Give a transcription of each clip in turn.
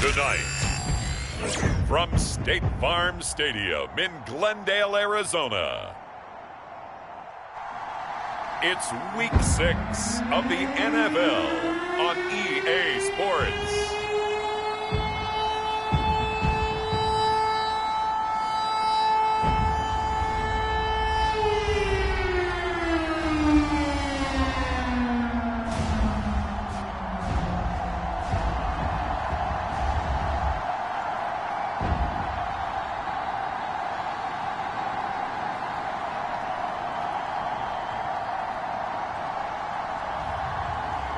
Tonight, from State Farm Stadium in Glendale, Arizona, it's Week 6 of the NFL on EA Sports.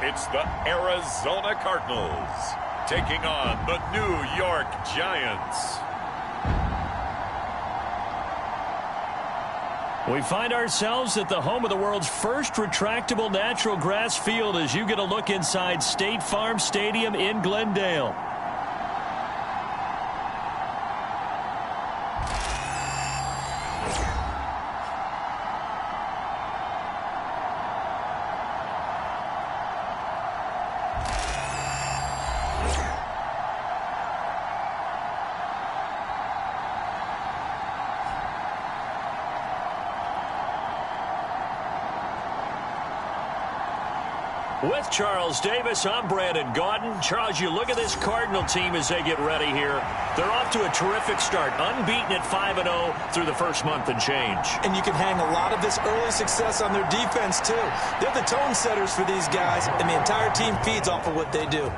It's the Arizona Cardinals taking on the New York Giants. We find ourselves at the home of the world's first retractable natural grass field as you get a look inside State Farm Stadium in Glendale. With Charles Davis, I'm Brandon Gaudin. Charles, you look at this Cardinal team as they get ready here. They're off to a terrific start, unbeaten at 5-0 through the first month and change. And you can hang a lot of this early success on their defense, too. They're the tone setters for these guys, and the entire team feeds off of what they do.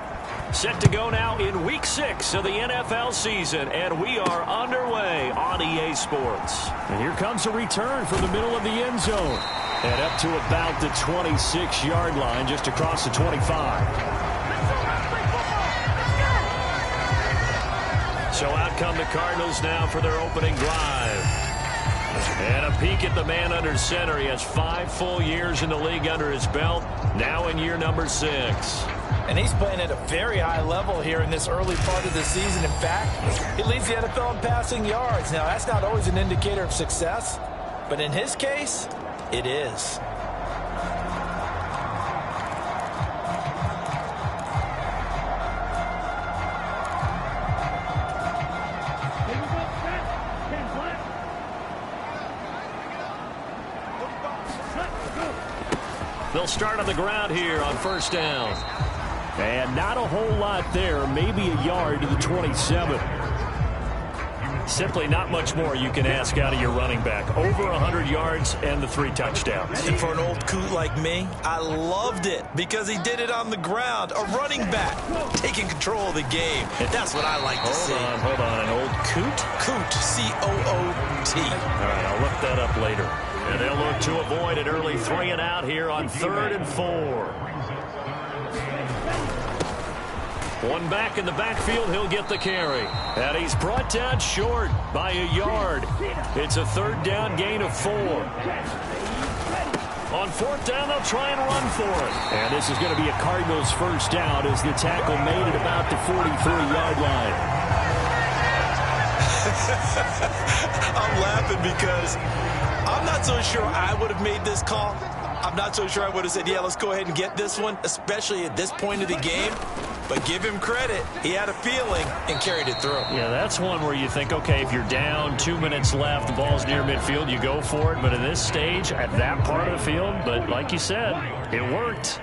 Set to go now in Week 6 of the NFL season, and we are underway on EA Sports. And here comes a return from the middle of the end zone. And up to about the 26-yard line, just across the 25. So out come the Cardinals now for their opening drive. And a peek at the man under center. He has 5 full years in the league under his belt, now in year number 6. And he's playing at a very high level here in this early part of the season. In fact, he leads the NFL in passing yards. Now, that's not always an indicator of success, but in his case, it is. They'll start on the ground here on first down. And not a whole lot there, maybe a yard to the 27. Simply not much more you can ask out of your running back. Over 100 yards and the 3 touchdowns. And for an old coot like me, I loved it because he did it on the ground. A running back taking control of the game. And that's what I like to see. Hold on. An old coot? Coot, C-O-O-T. All right, I'll look that up later. And they'll look to avoid an early 3 and out here on 3rd and 4. One back in the backfield, he'll get the carry. And he's brought down short by a yard. It's a 3rd down gain of 4. On 4th down, they'll try and run for it. And this is going to be a Cardinals first down as the tackle made it about the 43-yard line. I'm laughing because I'm not so sure I would have made this call. I'm not so sure I would have said, yeah, let's go ahead and get this one, especially at this point of the game. But give him credit. He had a feeling and carried it through. Yeah, that's one where you think, okay, if you're down 2 minutes left, the ball's near midfield, you go for it. But at this stage, at that part of the field, but like you said, it worked.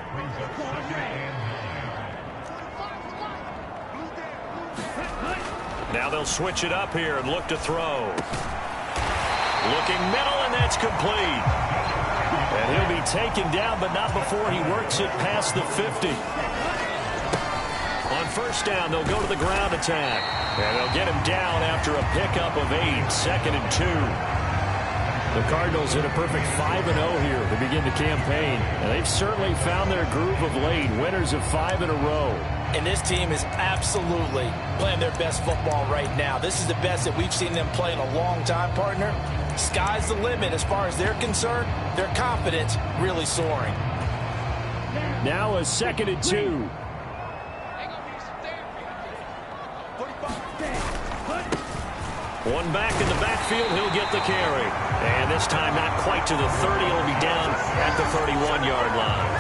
Now they'll switch it up here and look to throw. Looking middle, and that's complete. And he'll be taken down, but not before he works it past the 50. On first down, they'll go to the ground attack. And they'll get him down after a pickup of 8, 2nd and 2. The Cardinals in a perfect 5-0 here to begin the campaign. And they've certainly found their groove of late, winners of 5 in a row. And this team is absolutely playing their best football right now. This is the best that we've seen them play in a long time, partner. Sky's the limit as far as they're concerned. Their confidence really soaring. Now a 2nd and 2. One back in the backfield, he'll get the carry. And this time not quite to the 30, he'll be down at the 31-yard line.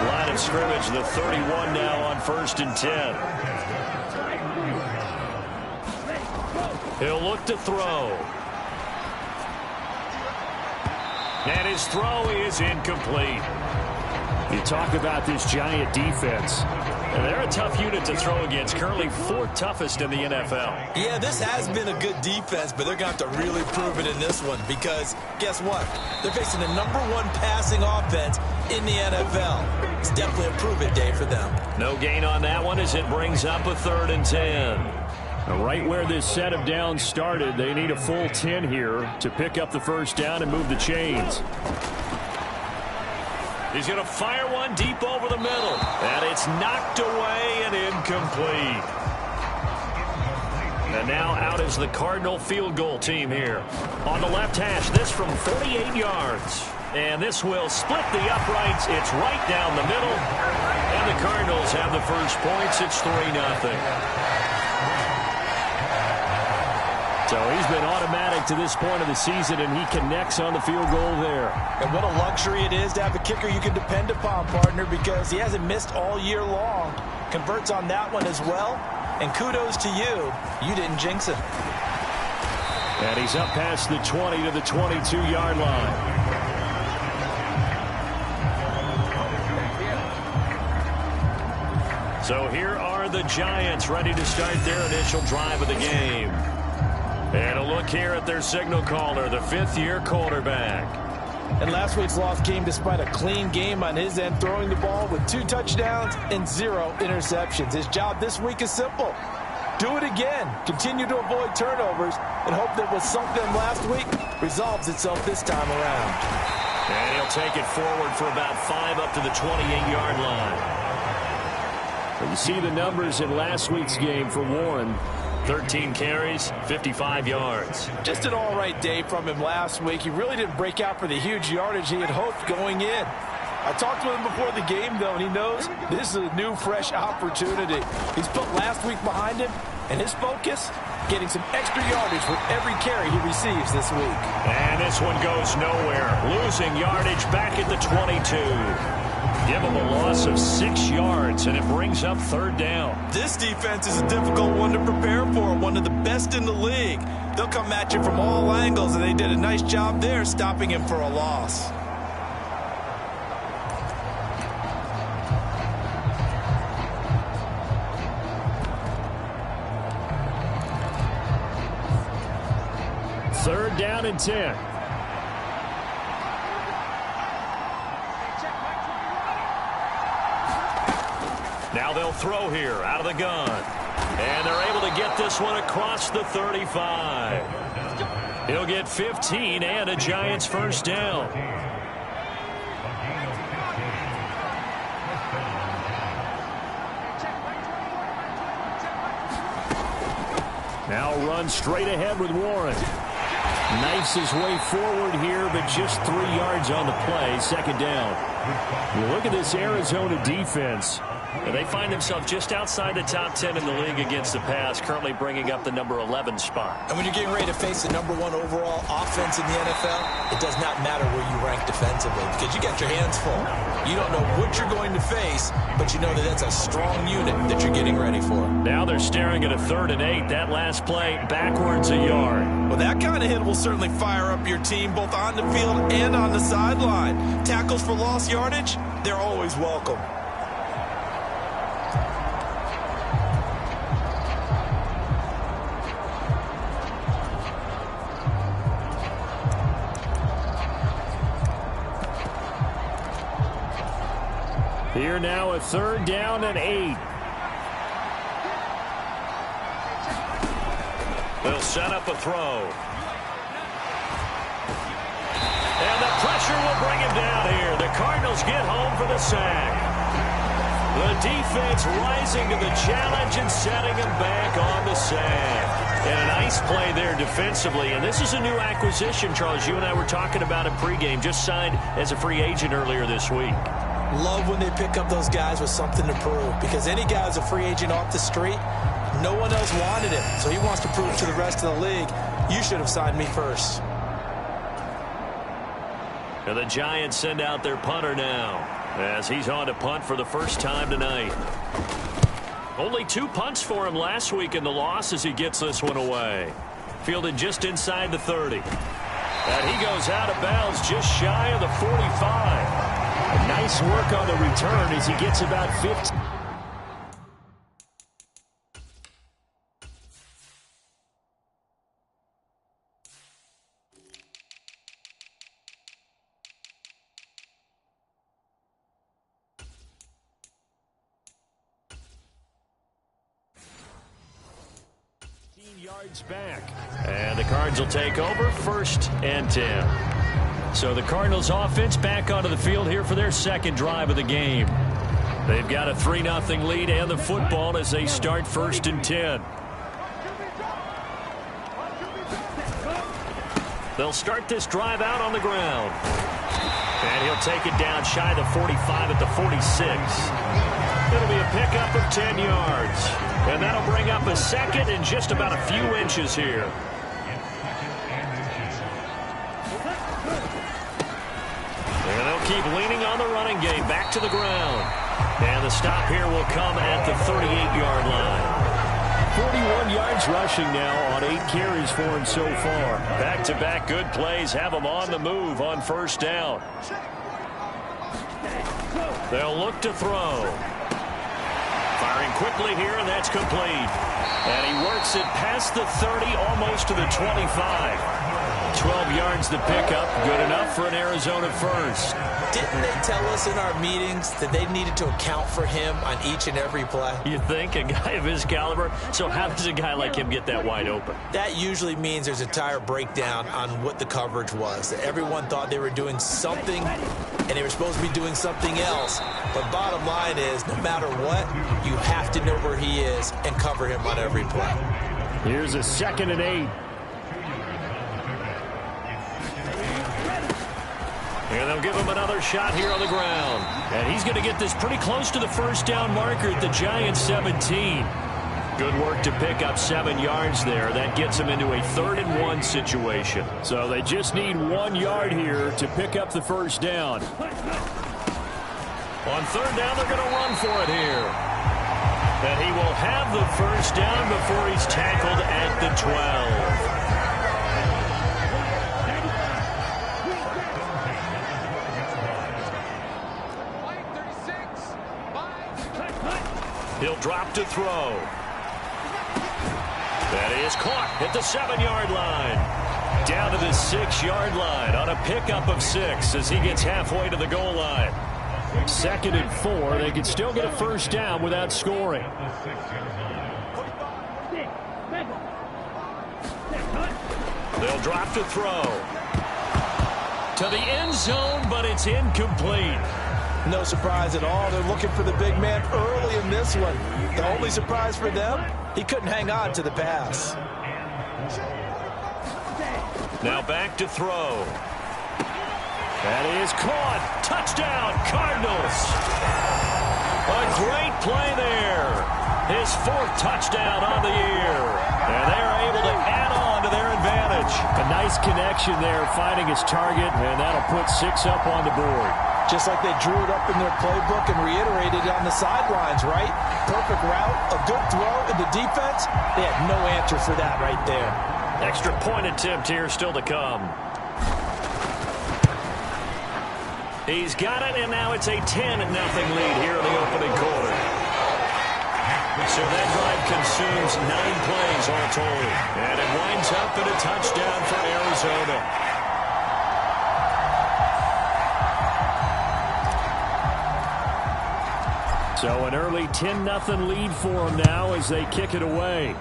Line of scrimmage, the 31 now on 1st and 10. He'll look to throw. And his throw is incomplete. You talk about this Giant defense. And they're a tough unit to throw against. Currently 4th toughest in the NFL. Yeah, this has been a good defense, but they're going to have to really prove it in this one because guess what? They're facing the #1 passing offense in the NFL. It's definitely a prove-it day for them. No gain on that one as it brings up a 3rd and 10. Right where this set of downs started, they need a full 10 here to pick up the first down and move the chains. He's going to fire one deep over the middle. And it's knocked away and incomplete. And now out is the Cardinal field goal team here. On the left hash, this from 48 yards. And this will split the uprights. It's right down the middle. And the Cardinals have the first points. It's 3-0. So he's been automatic to this point of the season, and he connects on the field goal there. And what a luxury it is to have a kicker you can depend upon, partner, because he hasn't missed all year long. Converts on that one as well. And kudos to you. You didn't jinx it. And he's up past the 20 to the 22-yard line. So here are the Giants ready to start their initial drive of the game. And a look here at their signal caller, the 5th-year quarterback. And last week's loss came despite a clean game on his end, throwing the ball with 2 touchdowns and 0 interceptions. His job this week is simple. Do it again. Continue to avoid turnovers and hope that what sunk them last week resolves itself this time around. And he'll take it forward for about 5 up to the 28-yard line. Well, you see the numbers in last week's game for Warren. 13 carries, 55 yards. Just an all-right day from him last week. He really didn't break out for the huge yardage he had hoped going in. I talked to him before the game, though, and he knows this is a new, fresh opportunity. He's put last week behind him, and his focus, getting some extra yardage with every carry he receives this week. And this one goes nowhere. Losing yardage back at the 22. Give him a loss of 6 yards, and it brings up 3rd down. This defense is a difficult one to prepare for, one of the best in the league. They'll come at you from all angles, and they did a nice job there stopping him for a loss. Third down and 10. Now they'll throw here out of the gun. And they're able to get this one across the 35. He'll get 15 and a Giants first down. Now run straight ahead with Warren. Knifes his way forward here, but just 3 yards on the play. 2nd down. You look at this Arizona defense. And they find themselves just outside the top 10 in the league against the pass, currently bringing up the number 11 spot. And when you're getting ready to face the #1 overall offense in the NFL, it does not matter where you rank defensively because you got your hands full. You don't know what you're going to face, but you know that that's a strong unit that you're getting ready for. Now they're staring at a 3rd and 8. That last play, backwards a yard. Well, that kind of hit will certainly fire up your team both on the field and on the sideline. Tackles for lost yardage, they're always welcome. Here now a 3rd down and 8. They'll set up a throw. And the pressure will bring him down here. The Cardinals get home for the sack. The defense rising to the challenge and setting him back on the sack. And a nice play there defensively. And this is a new acquisition, Charles. You and I were talking about it pregame. Just signed as a free agent earlier this week. Love when they pick up those guys with something to prove. Because any guy who's a free agent off the street, no one else wanted him. So he wants to prove to the rest of the league, you should have signed me first. And the Giants send out their punter now, as he's on to punt for the first time tonight. Only 2 punts for him last week in the loss as he gets this one away. Fielded just inside the 30. And he goes out of bounds just shy of the 45. A nice work on the return as he gets about 15. Yards back. And the Cards will take over 1st and 10. So the Cardinals offense back onto the field here for their second drive of the game. They've got a 3-0 lead and the football as they start 1st and 10. They'll start this drive out on the ground. And he'll take it down shy of the 45 at the 46. It'll be a pickup of 10 yards. And that'll bring up a second and just about a few inches here. And they'll keep leaning on the running game. Back to the ground. And the stop here will come at the 38-yard line. 41 yards rushing now on 8 carries for him so far. Back-to-back good plays have him on the move on 1st down. They'll look to throw. Firing quickly here, and that's complete. And he works it past the 30, almost to the 25. 12 yards to pick up. Good enough for an Arizona first. Didn't they tell us in our meetings that they needed to account for him on each and every play? You think? A guy of his caliber? So how does a guy like him get that wide open? That usually means there's a entire breakdown on what the coverage was. Everyone thought they were doing something, and they were supposed to be doing something else. But bottom line is, no matter what, you have to know where he is and cover him on every play. Here's a 2nd and 8. And they'll give him another shot here on the ground. And he's going to get this pretty close to the 1st down marker at the Giants' 17. Good work to pick up 7 yards there. That gets him into a 3rd and 1 situation. So they just need 1 yard here to pick up the 1st down. On 3rd down, they're going to run for it here. And he will have the 1st down before he's tackled at the 12. He'll drop to throw. That is caught at the 7-yard line. Down to the 6-yard line on a pickup of 6 as he gets halfway to the goal line. 2nd and 4. They can still get a 1st down without scoring. They'll drop to throw. To the end zone, but it's incomplete. No surprise at all. They're looking for the big man early in this one. The only surprise for them, he couldn't hang on to the pass. Now back to throw. That is caught. Touchdown, Cardinals. A great play there. His 4th touchdown on the year. And they're able to add on to their advantage. A nice connection there, finding his target, and that'll put 6 up on the board. Just like they drew it up in their playbook and reiterated it on the sidelines, right? Perfect route, a good throw, and the defense, they had no answer for that right there. Extra point attempt here still to come. He's got it, and now it's a 10-0 lead here in the opening quarter. So that drive consumes 9 plays all told. And it winds up in a touchdown for Arizona. So an early 10-0 lead for them now as they kick it away.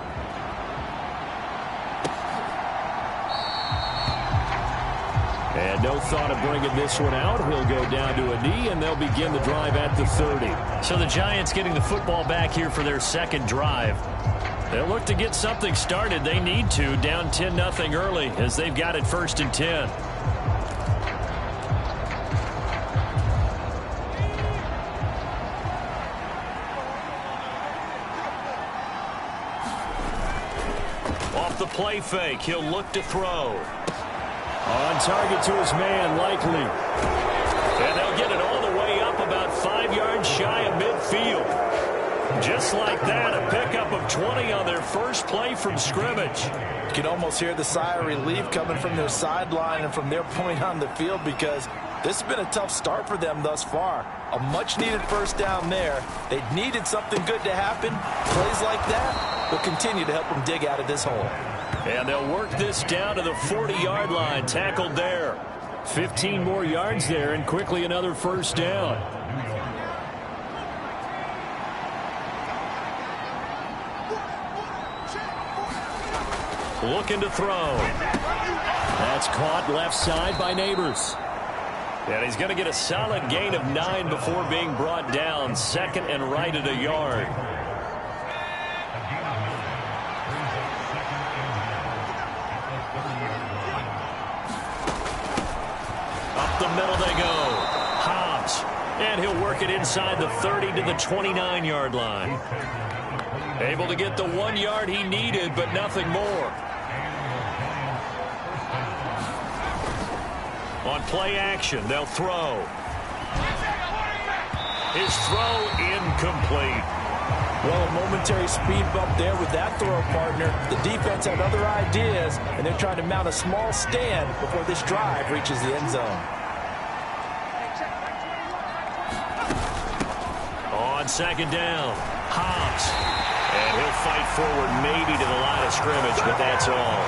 And no thought of bringing this one out. He'll go down to a knee, and they'll begin the drive at the 30. So the Giants getting the football back here for their 2nd drive. They'll look to get something started. They need to, down 10-0 early as they've got it 1st and 10. The play fake. He'll look to throw. On target to his man, likely. And they'll get it all the way up about 5 yards shy of midfield. Just like that, a pickup of 20 on their first play from scrimmage. You can almost hear the sigh of relief coming from their sideline and from their point on the field, because this has been a tough start for them thus far. A much-needed first down there. They needed something good to happen. Plays like that will continue to help them dig out of this hole. And they'll work this down to the 40-yard line. Tackled there. 15 more yards there, and quickly another first down. Looking to throw. That's caught left side by Neighbors. And he's going to get a solid gain of 9 before being brought down. Second and right at a yard. Up the middle they go. Hobbs. And he'll work it inside the 30 to the 29-yard line. Able to get the 1 yard he needed, but nothing more. On play action, they'll throw. His throw incomplete. Well, a momentary speed bump there with that throw, partner. The defense had other ideas, and they're trying to mount a small stand before this drive reaches the end zone. On second down, Hobbs. And he'll fight forward maybe to the line of scrimmage, but that's all.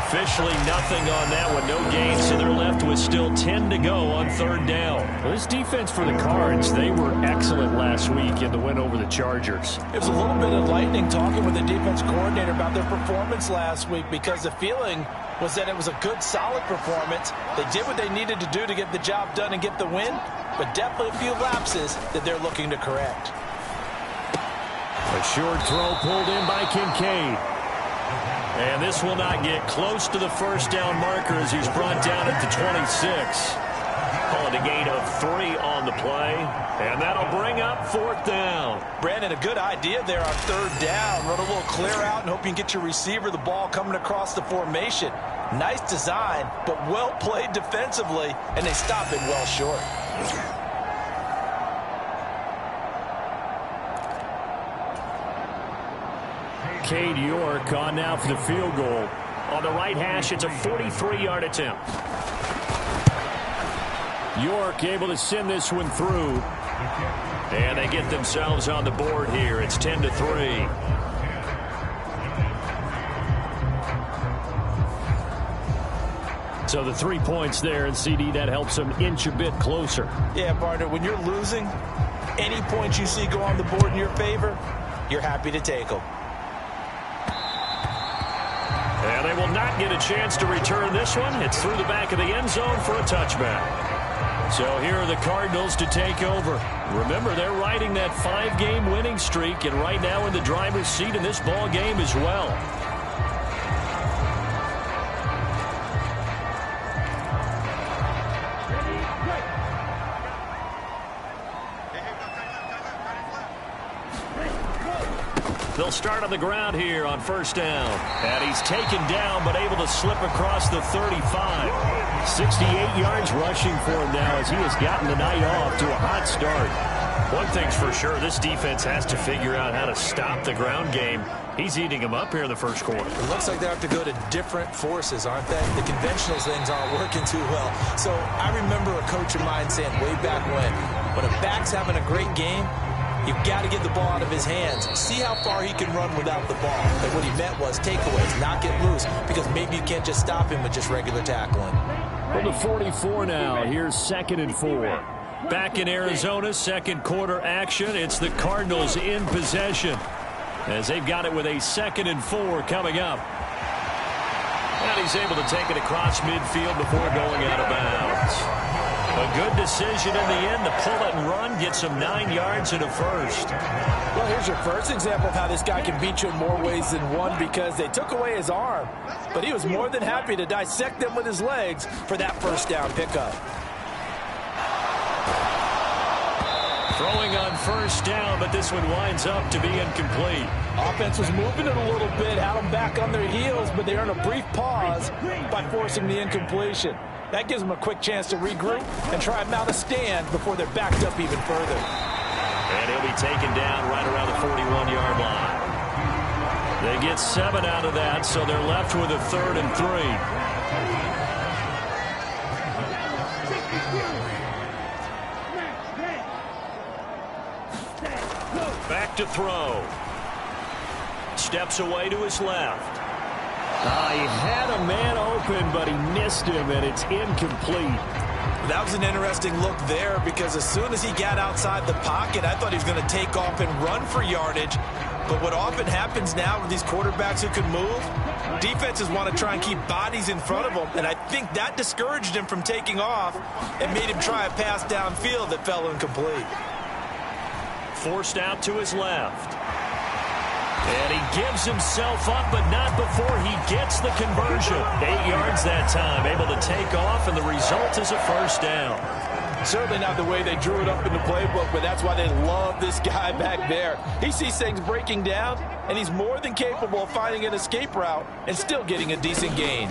Officially nothing on that one. No gain, so they're left with still 10 to go on third down. Well, this defense for the Cards, they were excellent last week in the win over the Chargers. It was a little bit enlightening talking with the defense coordinator about their performance last week, because the feeling was that it was a good, solid performance. They did what they needed to do to get the job done and get the win, but definitely a few lapses that they're looking to correct. A short throw pulled in by Kincaid. And this will not get close to the first down marker as he's brought down at the 26. Call it a gain of 3 on the play. And that'll bring up fourth down. Brandon, a good idea there on third down. Run a little clear out and hope you can get your receiver the ball coming across the formation. Nice design, but well played defensively, and they stop it well short. Cade York on now for the field goal. On the right hash, it's a 43-yard attempt. York able to send this one through. And they get themselves on the board here. It's 10-3. So the 3 points there, and CD, that helps them inch a bit closer. Yeah, partner, when you're losing, any points you see go on the board in your favor, you're happy to take them. And they will not get a chance to return this one. It's through the back of the end zone for a touchback. So here are the Cardinals to take over. Remember, they're riding that 5-game winning streak, and right now in the driver's seat in this ball game as well. They'll start on the ground here on first down. And he's taken down, but able to slip across the 35. 68 yards rushing for him now as he has gotten the night off to a hot start. One thing's for sure, this defense has to figure out how to stop the ground game. He's eating them up here in the first quarter. It looks like they have to go to different forces, aren't they? The conventional things aren't working too well. So I remember a coach of mine saying way back when a back's having a great game, you've got to get the ball out of his hands. See how far he can run without the ball. And what he meant was takeaways, not get loose, because maybe you can't just stop him with just regular tackling. From the 44 now, here's 2nd and 4. Back in Arizona, second quarter action. It's the Cardinals in possession as they've got it with a 2nd and 4 coming up. And he's able to take it across midfield before going out of bounds. A good decision in the end to pull it and run, get some 9 yards and a first. Well, here's your first example of how this guy can beat you in more ways than one, because they took away his arm, but he was more than happy to dissect them with his legs for that first down pickup. Throwing on first down, but this one winds up to be incomplete. Offense was moving it a little bit, had them back on their heels, but they earned a brief pause by forcing the incompletion. That gives them a quick chance to regroup and try and mount a stand before they're backed up even further. And he'll be taken down right around the 41-yard line. They get 7 out of that, so they're left with a 3rd and 3. Back to throw. Steps away to his left. He had a man open, but he missed him, and it's incomplete. That was an interesting look there because as soon as he got outside the pocket, I thought he was going to take off and run for yardage. But what often happens now with these quarterbacks who can move, defenses want to try and keep bodies in front of them, and I think that discouraged him from taking off and made him try a pass downfield that fell incomplete. Forced out to his left. And he gives himself up, but not before he gets the conversion. 8 yards that time, able to take off, and the result is a first down. Certainly not the way they drew it up in the playbook, but that's why they love this guy back there. He sees things breaking down, and he's more than capable of finding an escape route and still getting a decent gain.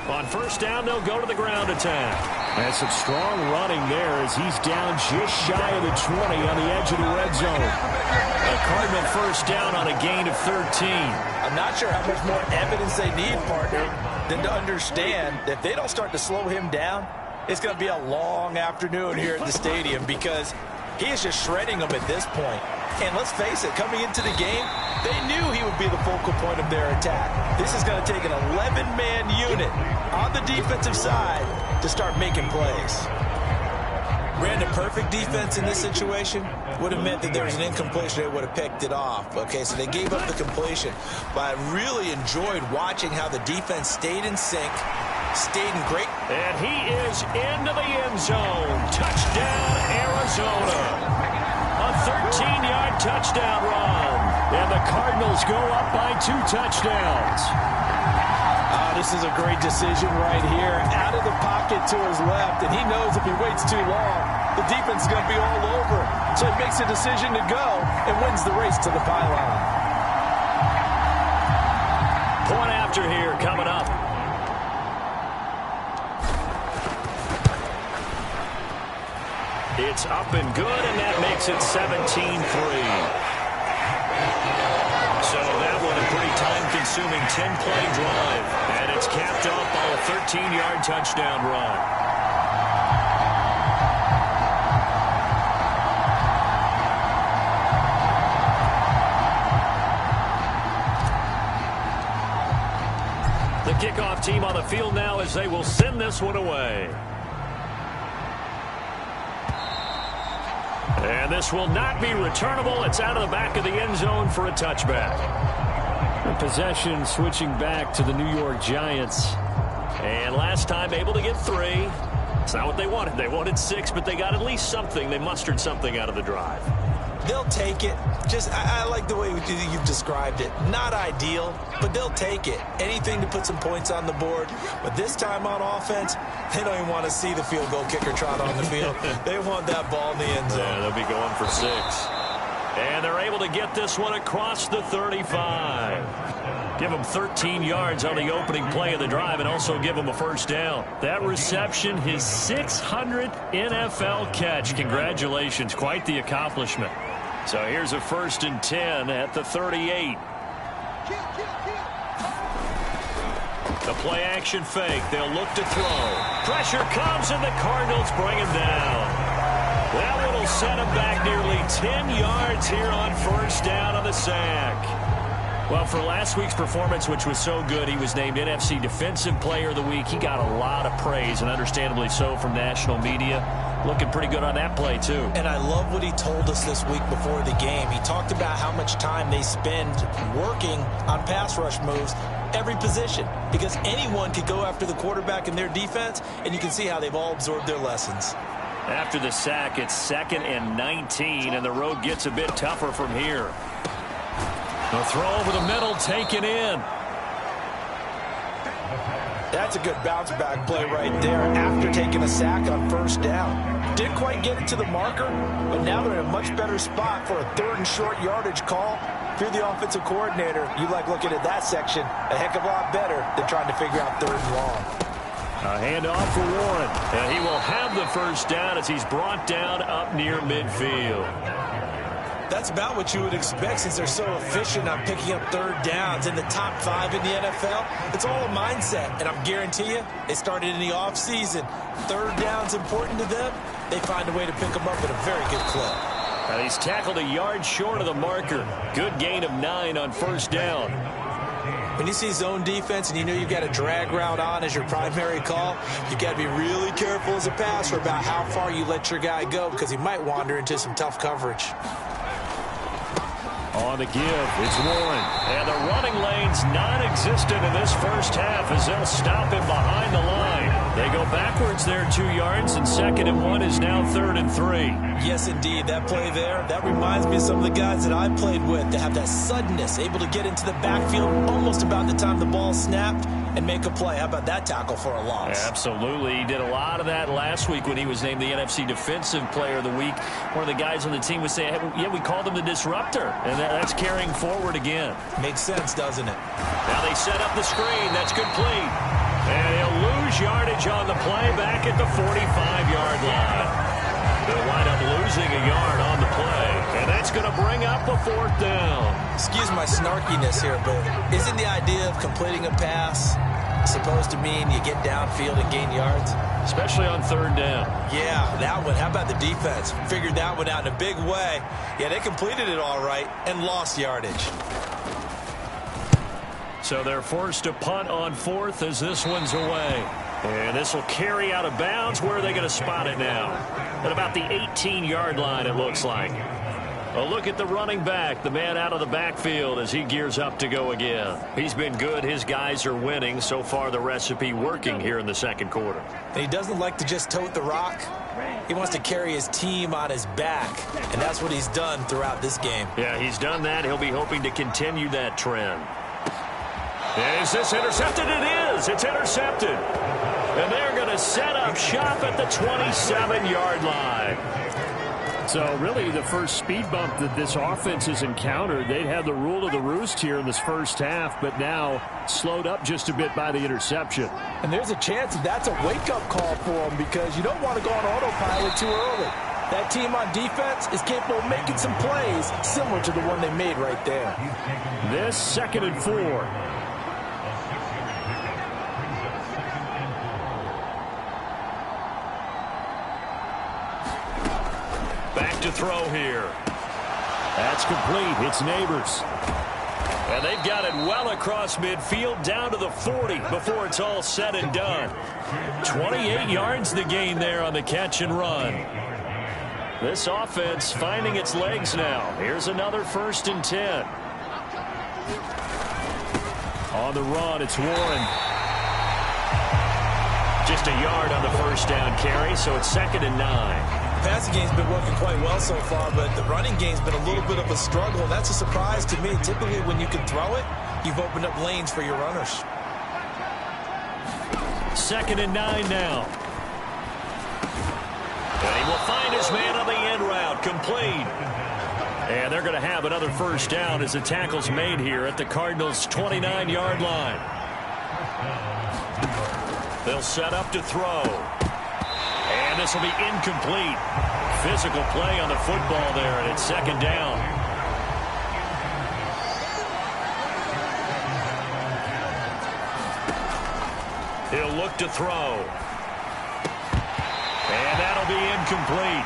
On first down, they'll go to the ground attack. And some strong running there as he's down just shy of the 20 on the edge of the red zone. A Cardinal first down on a gain of 13. I'm not sure how much more evidence they need, partner, than to understand that if they don't start to slow him down, it's going to be a long afternoon here at the stadium because he is just shredding them at this point. And let's face it, coming into the game, they knew he would be the focal point of their attack. This is going to take an 11-man unit on the defensive side to start making plays. Ran a perfect defense in this situation would have meant that there was an incompletion. They would have picked it off. Okay, so they gave up the completion. But I really enjoyed watching how the defense stayed in sync, stayed in great. And he is into the end zone. Touchdown, Arizona. A 13-yard touchdown run. And the Cardinals go up by 2 touchdowns. This is a great decision right here. Out of the pocket to his left, and he knows if he waits too long, the defense is going to be all over. So he makes a decision to go and wins the race to the pylon. Point after here coming up. It's up and good, and that makes it 17-3. So that one a pretty time-consuming 10-play drive, and it's capped off by a 13-yard touchdown run. The kickoff team on the field now as they will send this one away. And this will not be returnable. It's out of the back of the end zone for a touchback. The possession switching back to the New York Giants. And last time able to get 3. It's not what they wanted. They wanted 6, but they got at least something. They mustered something out of the drive. They'll take it. I like the way you've described it. Not ideal, but they'll take it. Anything to put some points on the board. But this time on offense, they don't even want to see the field goal kicker trot on the field. They want that ball in the end zone. Yeah, they'll be going for 6. And they're able to get this one across the 35. Give them 13 yards on the opening play of the drive and also give them a first down. That reception, his 600th NFL catch. Congratulations. Quite the accomplishment. So here's a 1st and 10 at the 38. The play action fake. They'll look to throw. Pressure comes and the Cardinals bring him down. That one will set him back nearly 10 yards here on first down on the sack. Well, for last week's performance, which was so good, he was named NFC Defensive Player of the Week. He got a lot of praise, and understandably so, from national media. Looking pretty good on that play, too. And I love what he told us this week before the game. He talked about how much time they spend working on pass rush moves, every position, because anyone could go after the quarterback in their defense, and you can see how they've all absorbed their lessons. After the sack, it's 2nd and 19, and the road gets a bit tougher from here. The throw over the middle, taken in. That's a good bounce-back play right there after taking a sack on first down. Didn't quite get it to the marker, but now they're in a much better spot for a 3rd and short yardage call. If you're the offensive coordinator, you like looking at that section a heck of a lot better than trying to figure out 3rd and long. A handoff for Warren. And he will have the first down as he's brought down up near midfield. That's about what you would expect since they're so efficient on picking up third downs in the top 5 in the NFL. It's all a mindset, and I'm guarantee you, it started in the offseason. Third down's important to them. They find a way to pick them up at a very good clip. And he's tackled a yard short of the marker. Good gain of 9 on first down. When you see zone defense and you know you've got a drag route on as your primary call, you've got to be really careful as a passer about how far you let your guy go because he might wander into some tough coverage. On the give, it's Warren. And the running lane's non-existent in this first half as they'll stop him behind the line. They go backwards there 2 yards, and 2nd and 1 is now 3rd and 3. Yes, indeed. That play there, that reminds me of some of the guys that I played with that have that suddenness, able to get into the backfield almost about the time the ball snapped and make a play. How about that tackle for a loss? Absolutely. He did a lot of that last week when he was named the NFC Defensive Player of the Week. One of the guys on the team was saying, hey, yeah, we called him the disruptor. And that's carrying forward again. Makes sense, doesn't it? Now they set up the screen. That's complete. And he'll lose yardage on the play back at the 45-yard line. They'll wind up losing a yard on the play. And that's going to bring up a 4th down. Excuse my snarkiness here, but isn't the idea of completing a pass supposed to mean you get downfield and gain yards? Especially on 3rd down. Yeah, that one. How about the defense? Figured that one out in a big way. Yeah, they completed it all right and lost yardage. So they're forced to punt on 4th as this one's away. And this will carry out of bounds. Where are they going to spot it now? At about the 18-yard line, it looks like. A look at the running back, the man out of the backfield as he gears up to go again. He's been good. His guys are winning. So far, the recipe working here in the 2nd quarter. And he doesn't like to just tote the rock. He wants to carry his team on his back, and that's what he's done throughout this game. Yeah, he's done that. He'll be hoping to continue that trend. Is this intercepted? It is. It's intercepted. And they're going to set up shop at the 27-yard line. So really the first speed bump that this offense has encountered, they'd had the rule of the roost here in this first half, but now slowed up just a bit by the interception. And there's a chance that that's a wake-up call for them because you don't want to go on autopilot too early. That team on defense is capable of making some plays similar to the one they made right there. This 2nd and 4. To throw here. That's complete. It's Neighbors. And they've got it well across midfield down to the 40 before it's all said and done. 28 yards the gain there on the catch and run. This offense finding its legs now. Here's another 1st and 10. On the run, it's Warren. Just a yard on the first down carry, so it's 2nd and 9. The passing game's been working quite well so far, but the running game's been a little bit of a struggle. That's a surprise to me. Typically, when you can throw it, you've opened up lanes for your runners. 2nd and 9 now. And he will find his man on the end route, complete. And they're going to have another first down as the tackle's made here at the Cardinals' 29-yard line. They'll set up to throw. And this will be incomplete. Physical play on the football there, and it's 2nd down. He'll look to throw. And that'll be incomplete.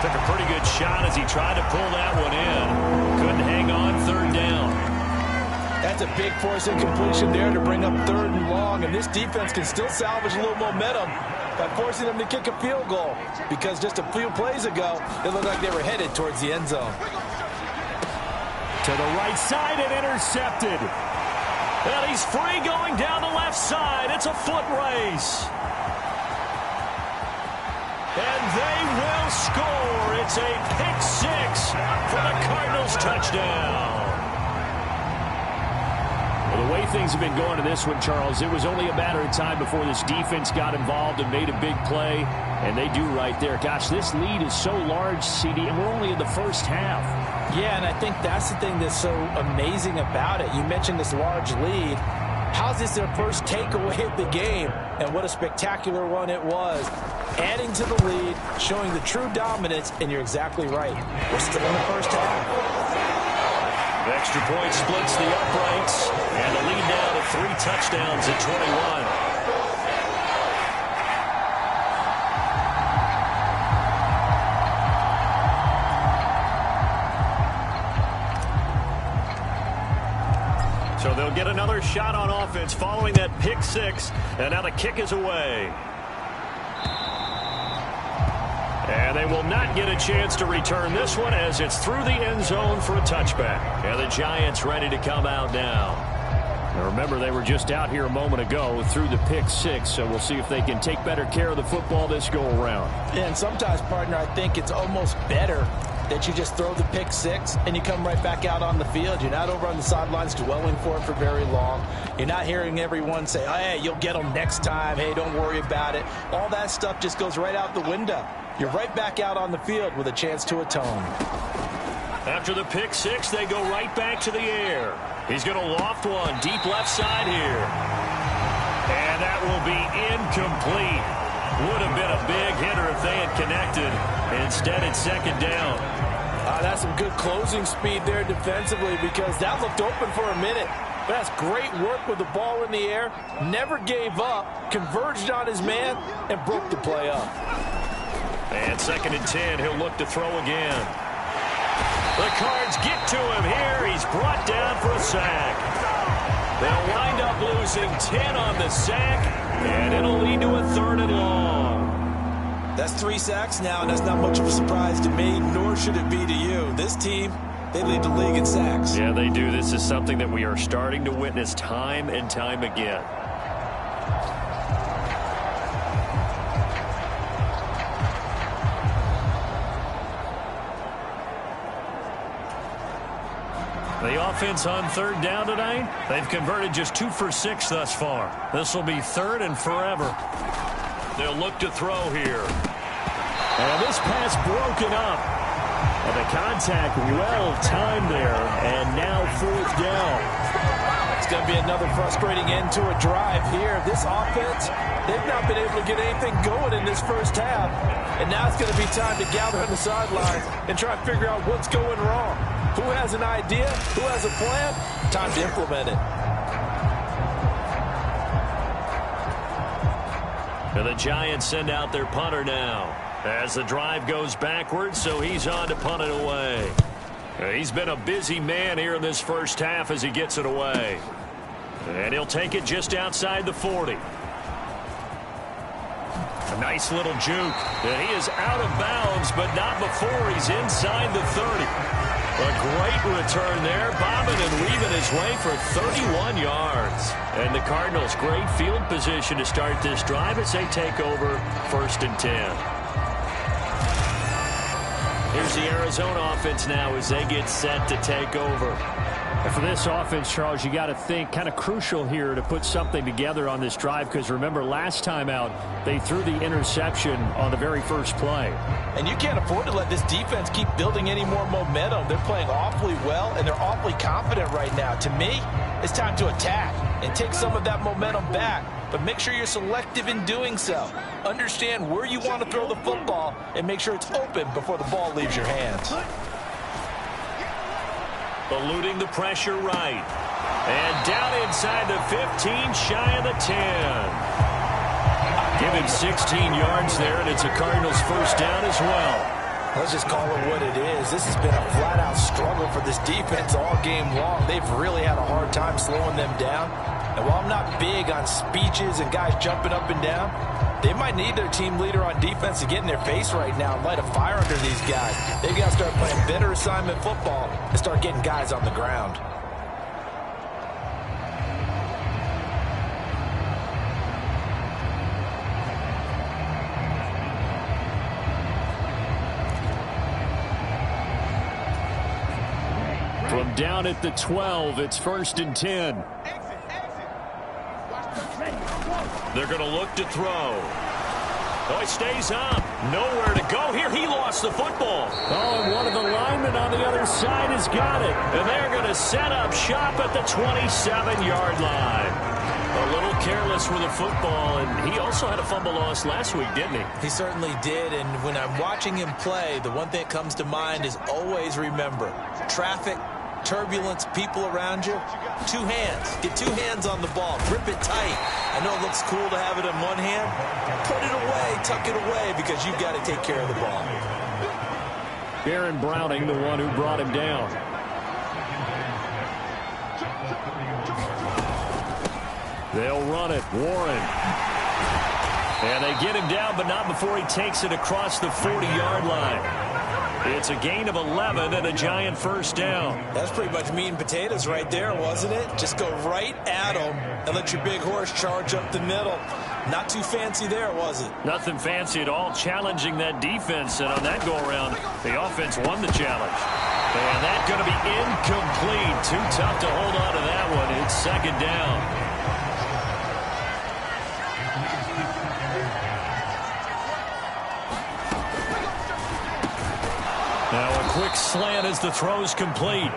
Took a pretty good shot as he tried to pull that one in. Couldn't hang on 3rd down. That's a big force incompletion there to bring up 3rd and long, and this defense can still salvage a little momentum by forcing them to kick a field goal, because just a few plays ago, it looked like they were headed towards the end zone. To the right side and intercepted. And he's free going down the left side. It's a foot race. And they will score. It's a pick 6 for the Cardinals touchdown. Well, the way things have been going to this one, Charles, it was only a matter of time before this defense got involved and made a big play, and they do right there. Gosh, this lead is so large, CD, and we're only in the first half. Yeah, and I think that's the thing that's so amazing about it. You mentioned this large lead. How's this their first takeaway of the game? And what a spectacular one it was. Adding to the lead, showing the true dominance, and you're exactly right. We're still in the first half. The extra point splits the uprights, and the lead now to 3 touchdowns at 21. So they'll get another shot on offense following that pick 6, and now the kick is away. And they will not get a chance to return this one as it's through the end zone for a touchback. And the Giants ready to come out now. Now remember, they were just out here a moment ago through the pick 6, so we'll see if they can take better care of the football this go-around. And sometimes, partner, I think it's almost better that you just throw the pick 6 and you come right back out on the field. You're not over on the sidelines dwelling for it for very long. You're not hearing everyone say, oh, hey, you'll get them next time. Hey, don't worry about it. All that stuff just goes right out the window. You're right back out on the field with a chance to atone. After the pick 6, they go right back to the air. He's going to loft one deep left side here. And that will be incomplete. Would have been a big hitter if they had connected. Instead, it's second down. That's some good closing speed there defensively, because that looked open for a minute. But that's great work with the ball in the air. Never gave up, converged on his man, and broke the play up. And second and 10, he'll look to throw again. The Cards get to him here. He's brought down for a sack. They'll wind up losing 10 on the sack, and it'll lead to a 3rd and long. That's 3 sacks now, and that's not much of a surprise to me, nor should it be to you. This team, they lead the league in sacks. Yeah, they do. This is something that we are starting to witness time and time again. The offense on 3rd down tonight, they've converted just 2 for 6 thus far. This will be 3rd and forever. They'll look to throw here. And this pass broken up. And the contact well timed there. And now 4th down. It's going to be another frustrating end to a drive here. This offense, they've not been able to get anything going in this first half. And now it's going to be time to gather on the sidelines and try and figure out what's going wrong. Who has an idea? Who has a plan? Time to implement it. And the Giants send out their punter now as the drive goes backwards, so he's on to punt it away. He's been a busy man here in this first half as he gets it away. And he'll take it just outside the 40. A nice little juke. And he is out of bounds, but not before he's inside the 30. A great return there, bobbing and weaving his way for 31 yards. And the Cardinals, great field position to start this drive as they take over 1st and 10. Here's the Arizona offense now as they get set to take over. And for this offense, Charles, you got to think kind of crucial here to put something together on this drive, because remember last time out they threw the interception on the very first play. And you can't afford to let this defense keep building any more momentum. They're playing awfully well, and they're awfully confident right now. To me, it's time to attack and take some of that momentum back, but make sure you're selective in doing so. Understand where you want to throw the football and make sure it's open before the ball leaves your hands. Eluding the pressure right. And down inside the 15, shy of the 10. Give him 16 yards there, and it's a Cardinals first down as well. Let's just call it what it is. This has been a flat-out struggle for this defense all game long. They've really had a hard time slowing them down. And while I'm not big on speeches and guys jumping up and down, they might need their team leader on defense to get in their face right now and light a fire under these guys. They've got to start playing better assignment football and start getting guys on the ground. From down at the 12, it's 1st and 10. They're going to look to throw. Oh, he stays up. Nowhere to go here. He lost the football. Oh, and one of the linemen on the other side has got it. And they're going to set up shop at the 27-yard line. A little careless with the football, and he also had a fumble loss last week, didn't he? He certainly did, and when I'm watching him play, the one thing that comes to mind is always remember, traffic, turbulence, people around you, two hands. Get two hands on the ball. Grip it tight. I know it looks cool to have it in one hand. Put it away, tuck it away, because you've got to take care of the ball. Aaron Browning, the one who brought him down. They'll run it. Warren. And they get him down, but not before he takes it across the 40-yard line. It's a gain of 11 and a giant first down. That's pretty much meat and potatoes right there, wasn't it? Just go right at him and let your big horse charge up the middle. Not too fancy there, was it? Nothing fancy at all, challenging that defense. And on that go-around, the offense won the challenge. And that's going to be incomplete. Too tough to hold on to that one. It's second down. Now a quick slant as the throw's complete.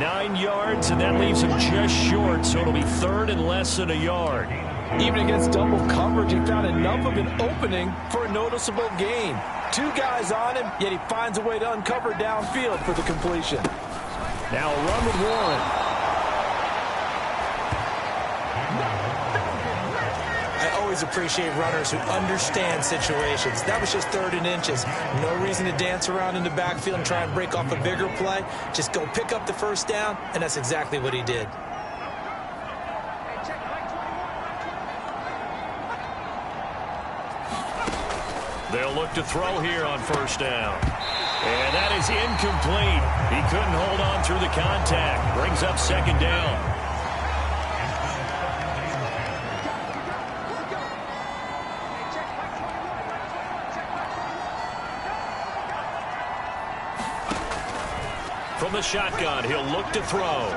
9 yards, and that leaves him just short, so it'll be third and less than a yard. Even against double coverage, he found enough of an opening for a noticeable gain. Two guys on him, yet he finds a way to uncover downfield for the completion. Now a run with Warren. I always appreciate runners who understand situations. That was just third and inches. No reason to dance around in the backfield and try and break off a bigger play. Just go pick up the first down, and that's exactly what he did. They'll look to throw here on first down. And that is incomplete. He couldn't hold on through the contact. Brings up second down. From the shotgun, he'll look to throw.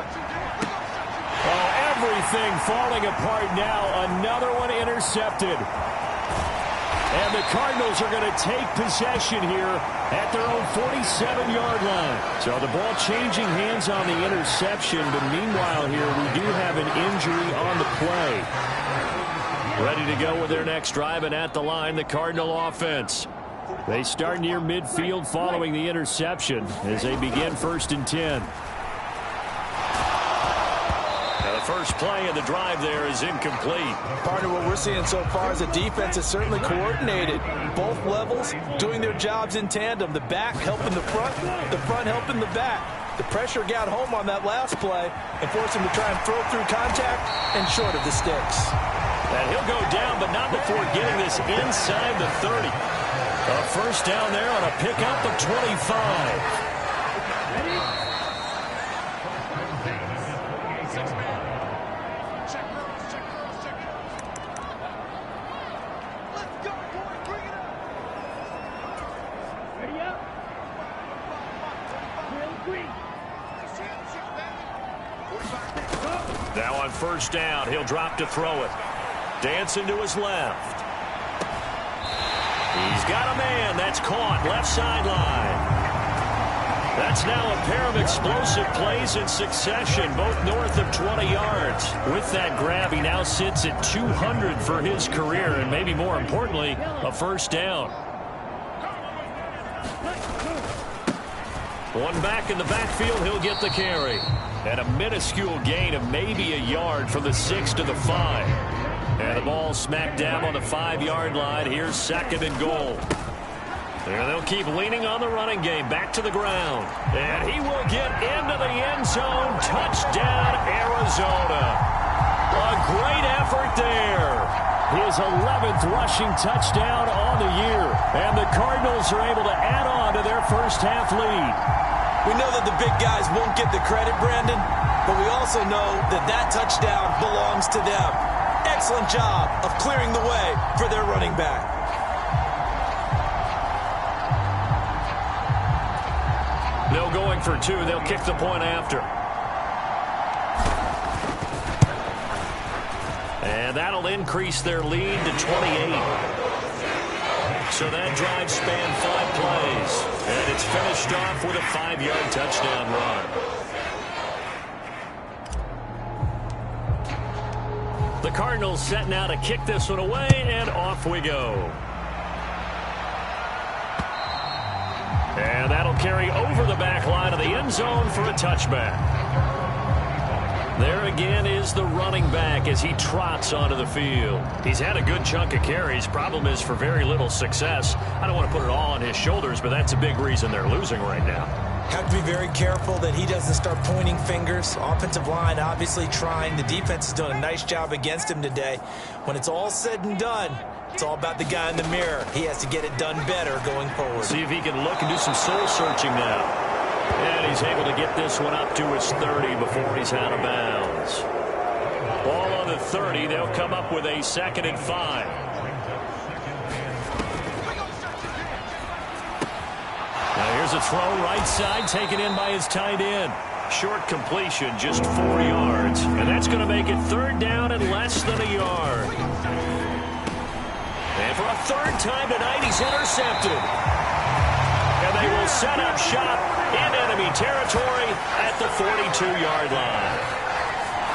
Oh, everything falling apart now. Another one intercepted. And the Cardinals are going to take possession here at their own 47-yard line. So the ball changing hands on the interception, but meanwhile here we do have an injury on the play. Ready to go with their next drive, and at the line, the Cardinal offense. They start near midfield following the interception as they begin 1st and 10. Now the first play of the drive there is incomplete. Partner, what we're seeing so far is the defense is certainly coordinated. Both levels doing their jobs in tandem. The back helping the front helping the back. The pressure got home on that last play and forced him to try and throw through contact and short of the sticks. And he'll go down, but not before getting this inside the 30. A first down there on a pickup of 25. Now on first down, he'll drop to throw it. Dancing to his left. He's got a man. That's caught. Left sideline. That's now a pair of explosive plays in succession, both north of 20 yards. With that grab, he now sits at 200 for his career, and maybe more importantly, a first down. One back in the backfield, he'll get the carry. And a minuscule gain of maybe a yard from the 6 to the 5. And the ball smack dab on the 5-yard line. Here's 2nd and goal. There they'll keep leaning on the running game. Back to the ground. And he will get into the end zone. Touchdown, Arizona. A great effort there. His 11th rushing touchdown on the year. And the Cardinals are able to add on to their first half lead. We know that the big guys won't get the credit, Brandon, but we also know that that touchdown belongs to them. Excellent job of clearing the way for their running back. No going for two. They'll kick the point after. And that'll increase their lead to 28. So that drive spanned 5 plays. And it's finished off with a 5-yard touchdown run. The Cardinals setting out to kick this one away, and off we go. And that'll carry over the back line of the end zone for a touchback. There again is the running back as he trots onto the field. He's had a good chunk of carries. Problem is for very little success. I don't want to put it all on his shoulders, but that's a big reason they're losing right now. Have to be very careful that he doesn't start pointing fingers. Offensive line obviously trying. The defense has done a nice job against him today. When it's all said and done, it's all about the guy in the mirror. He has to get it done better going forward. See if he can look and do some soul searching now. And he's able to get this one up to his 30 before he's out of bounds. Ball on the 30. They'll come up with a 2nd and 5. Now here's a throw right side taken in by his tight end. Short completion, just 4 yards. And that's going to make it 3rd down and less than a yard. And for a 3rd time tonight, he's intercepted. And they will set up shop in enemy territory at the 42-yard line.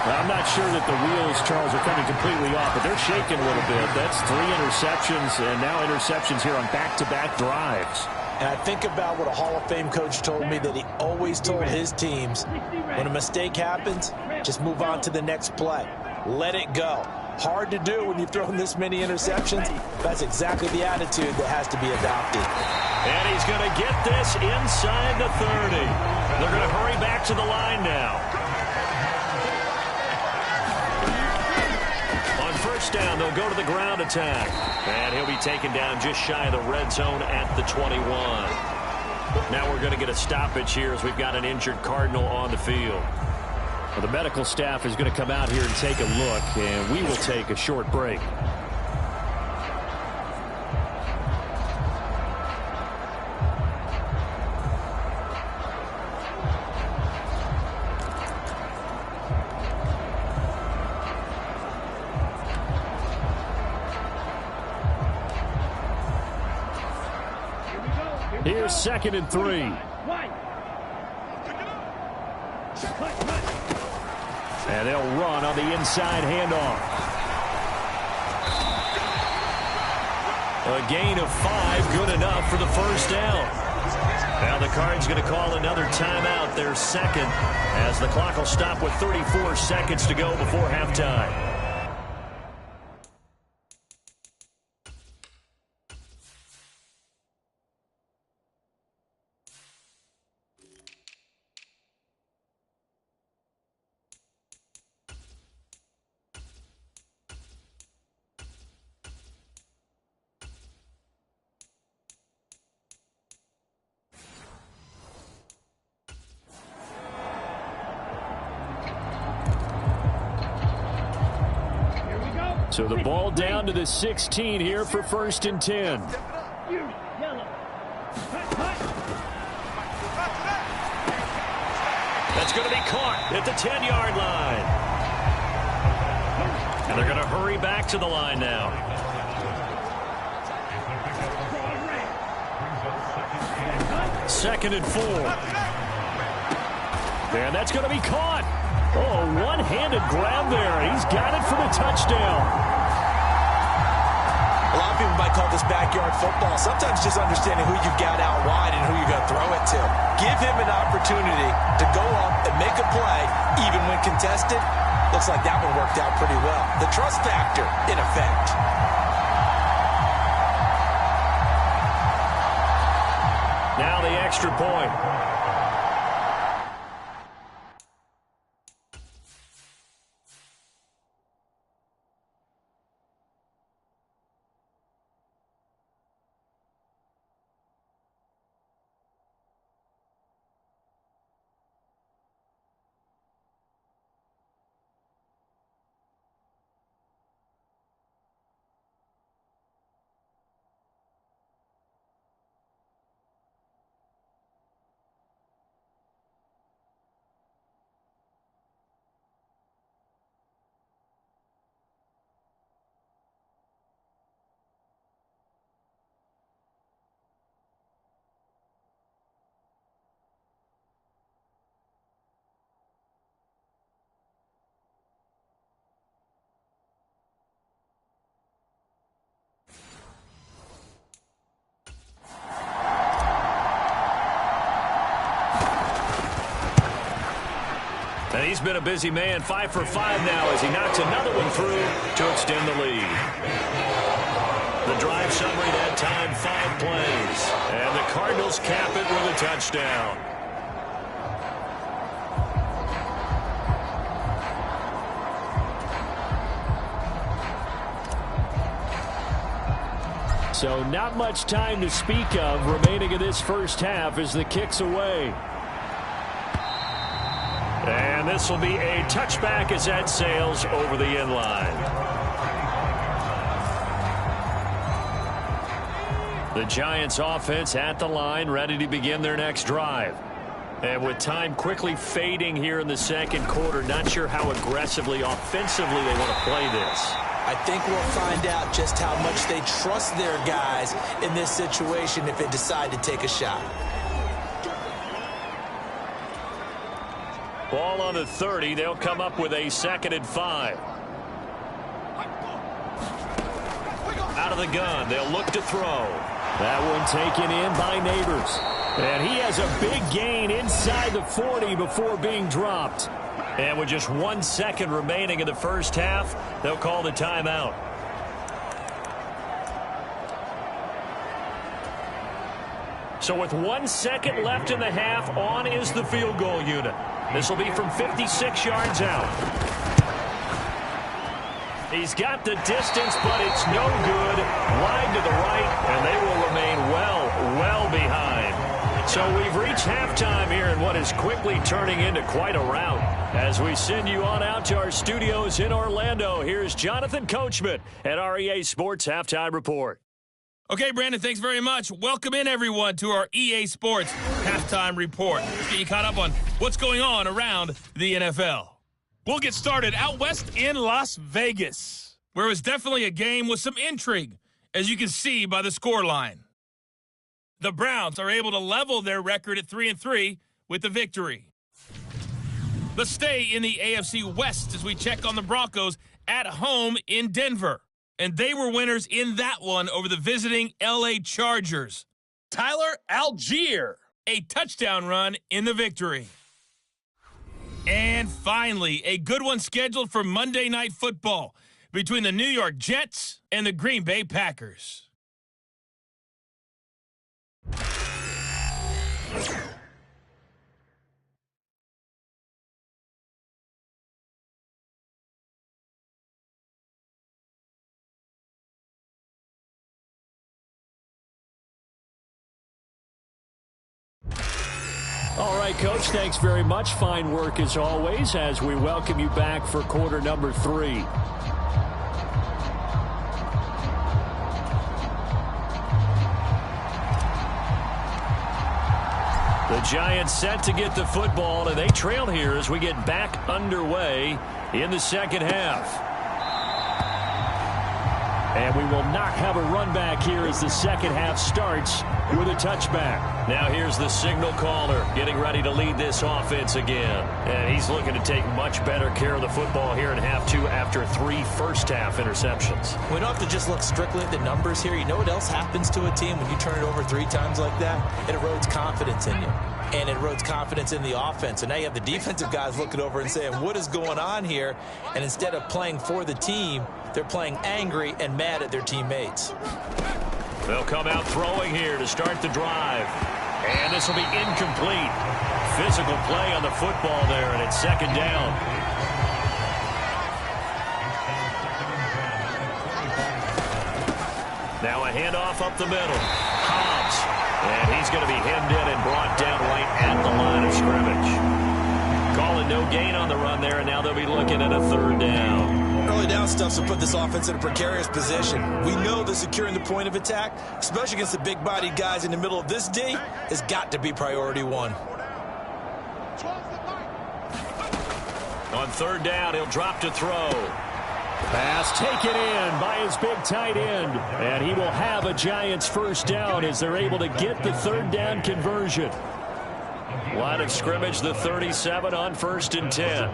Well, I'm not sure that the wheels, Charles, are coming completely off, but they're shaking a little bit. That's 3 interceptions, and now interceptions here on back-to-back drives. And I think about what a Hall of Fame coach told me, that he always told his teams, when a mistake happens, just move on to the next play. Let it go. Hard to do when you've thrown this many interceptions. That's exactly the attitude that has to be adopted. And he's going to get this inside the 30. They're going to hurry back to the line now. On 1st down, they'll go to the ground attack. And he'll be taken down just shy of the red zone at the 21. Now we're going to get a stoppage here as we've got an injured Cardinal on the field. Well, the medical staff is going to come out here and take a look, and we will take a short break. Here's 2nd and 3. And they'll run on the inside handoff. A gain of 5, good enough for the 1st down. Now the Cards going to call another timeout, their 2nd, as the clock will stop with 34 seconds to go before halftime. So the ball down to the 16 here for 1st and 10. That's going to be caught at the 10-yard line. And they're going to hurry back to the line now. Second and 4. And that's going to be caught. Oh, one-handed grab there. He's got it for the touchdown. A lot of people might call this backyard football. Sometimes just understanding who you've got out wide and who you're going to throw it to. Give him an opportunity to go up and make a play, even when contested. Looks like that one worked out pretty well. The trust factor, in effect. Now the extra point. been a busy man. 5 for 5 now as he knocks another one through to extend the lead. The drive summary that time, 5 plays. And the Cardinals cap it with a touchdown. So not much time to speak of remaining in this first half as the kick's away. And this will be a touchback as that sails over the end line. The Giants offense at the line, ready to begin their next drive. And with time quickly fading here in the second quarter, not sure how aggressively, offensively they want to play this. I think we'll find out just how much they trust their guys in this situation if they decide to take a shot. Ball on the 30. They'll come up with a 2nd and 5. Out of the gun. They'll look to throw. That one taken in by Neighbors. And he has a big gain inside the 40 before being dropped. And with just 1 second remaining in the first half, they'll call the timeout. So with 1 second left in the half, on is the field goal unit. This will be from 56 yards out. He's got the distance, but it's no good. Wide to the right, and they will remain well behind. So we've reached halftime here in what is quickly turning into quite a rout. As we send you on out to our studios in Orlando, here's Jonathan Coachman at our EA Sports Halftime Report. Okay, Brandon, thanks very much. Welcome in, everyone, to our EA Sports Halftime Report. Let's get you caught up on what's going on around the NFL. We'll get started out west in Las Vegas, where it was definitely a game with some intrigue, as you can see by the scoreline. The Browns are able to level their record at 3-3 with the victory. Let's stay in the AFC West as we check on the Broncos at home in Denver. And they were winners in that one over the visiting LA Chargers. Tyler Algier, a touchdown run in the victory. And finally, a good one scheduled for Monday Night Football between the New York Jets and the Green Bay Packers. All right, Coach, thanks very much. Fine work as always as we welcome you back for quarter number 3. The Giants set to get the football, and they trail here as we get back underway in the second half. And we will not have a run back here as the second half starts with a touchback. Now here's the signal caller getting ready to lead this offense again. And he's looking to take much better care of the football here in half 2 after 3 first-half interceptions. We don't have to just look strictly at the numbers here. You know what else happens to a team when you turn it over 3 times like that? It erodes confidence in you. And it erodes confidence in the offense. And now you have the defensive guys looking over and saying, what is going on here? And instead of playing for the team, they're playing angry and mad at their teammates. They'll come out throwing here to start the drive. And this will be incomplete. Physical play on the football there, and it's second down. Now a handoff up the middle. Hobbs. And he's going to be hemmed in and brought down right at the line of scrimmage. Calling no gain on the run there, and now they'll be looking at a 3rd down. Early down stuff will put this offense in a precarious position. We know that securing the point of attack, especially against the big-bodied guys in the middle of this D, has got to be priority 1. On 3rd down, he'll drop to throw. Pass taken in by his big tight end. And he will have a Giants first down as they're able to get the 3rd down conversion. Line of scrimmage, the 37 on 1st and 10.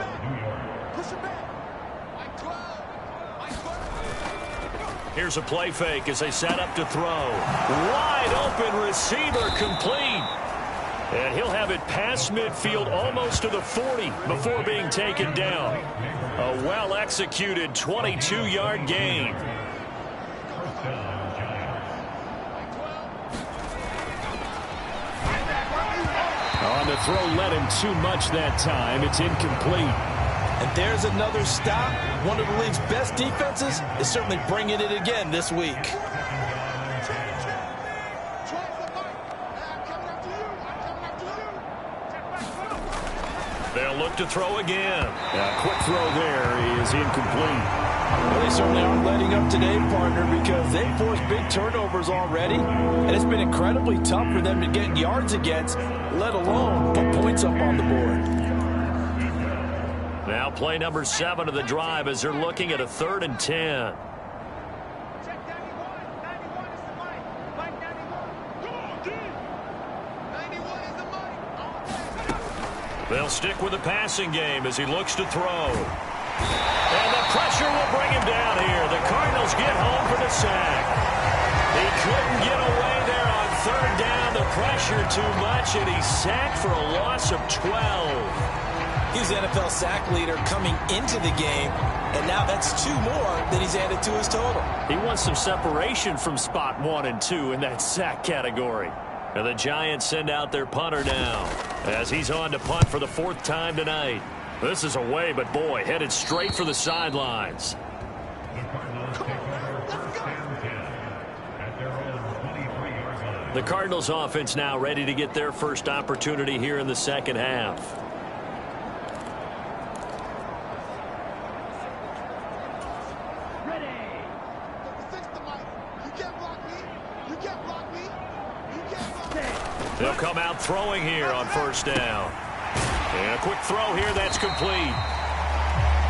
Here's a play fake as they set up to throw. Wide open receiver complete. And he'll have it past midfield almost to the 40 before being taken down. A well-executed 22-yard gain. On the throw, led him too much that time. It's incomplete. And there's another stop. One of the league's best defenses is certainly bringing it again this week. They'll look to throw again. A quick throw there is incomplete. Well, they certainly aren't letting up today, partner, because they've forced big turnovers already, and it's been incredibly tough for them to get yards against, let alone put points up on the board. Now play number 7 of the drive as they're looking at a 3rd and 10. They'll stick with the passing game as he looks to throw. And the pressure will bring him down here. The Cardinals get home for the sack. He couldn't get away there on 3rd down. The pressure too much, and he's sacked for a loss of 12. He's the NFL sack leader coming into the game, and now that's 2 more that he's added to his total. He wants some separation from spot 1 and 2 in that sack category. And the Giants send out their punter now as he's on to punt for the 4th time tonight. This is away, but boy, headed straight for the sidelines. The Cardinals offense now ready to get their first opportunity here in the second half. They'll come out throwing here on 1st down. And a quick throw here, that's complete.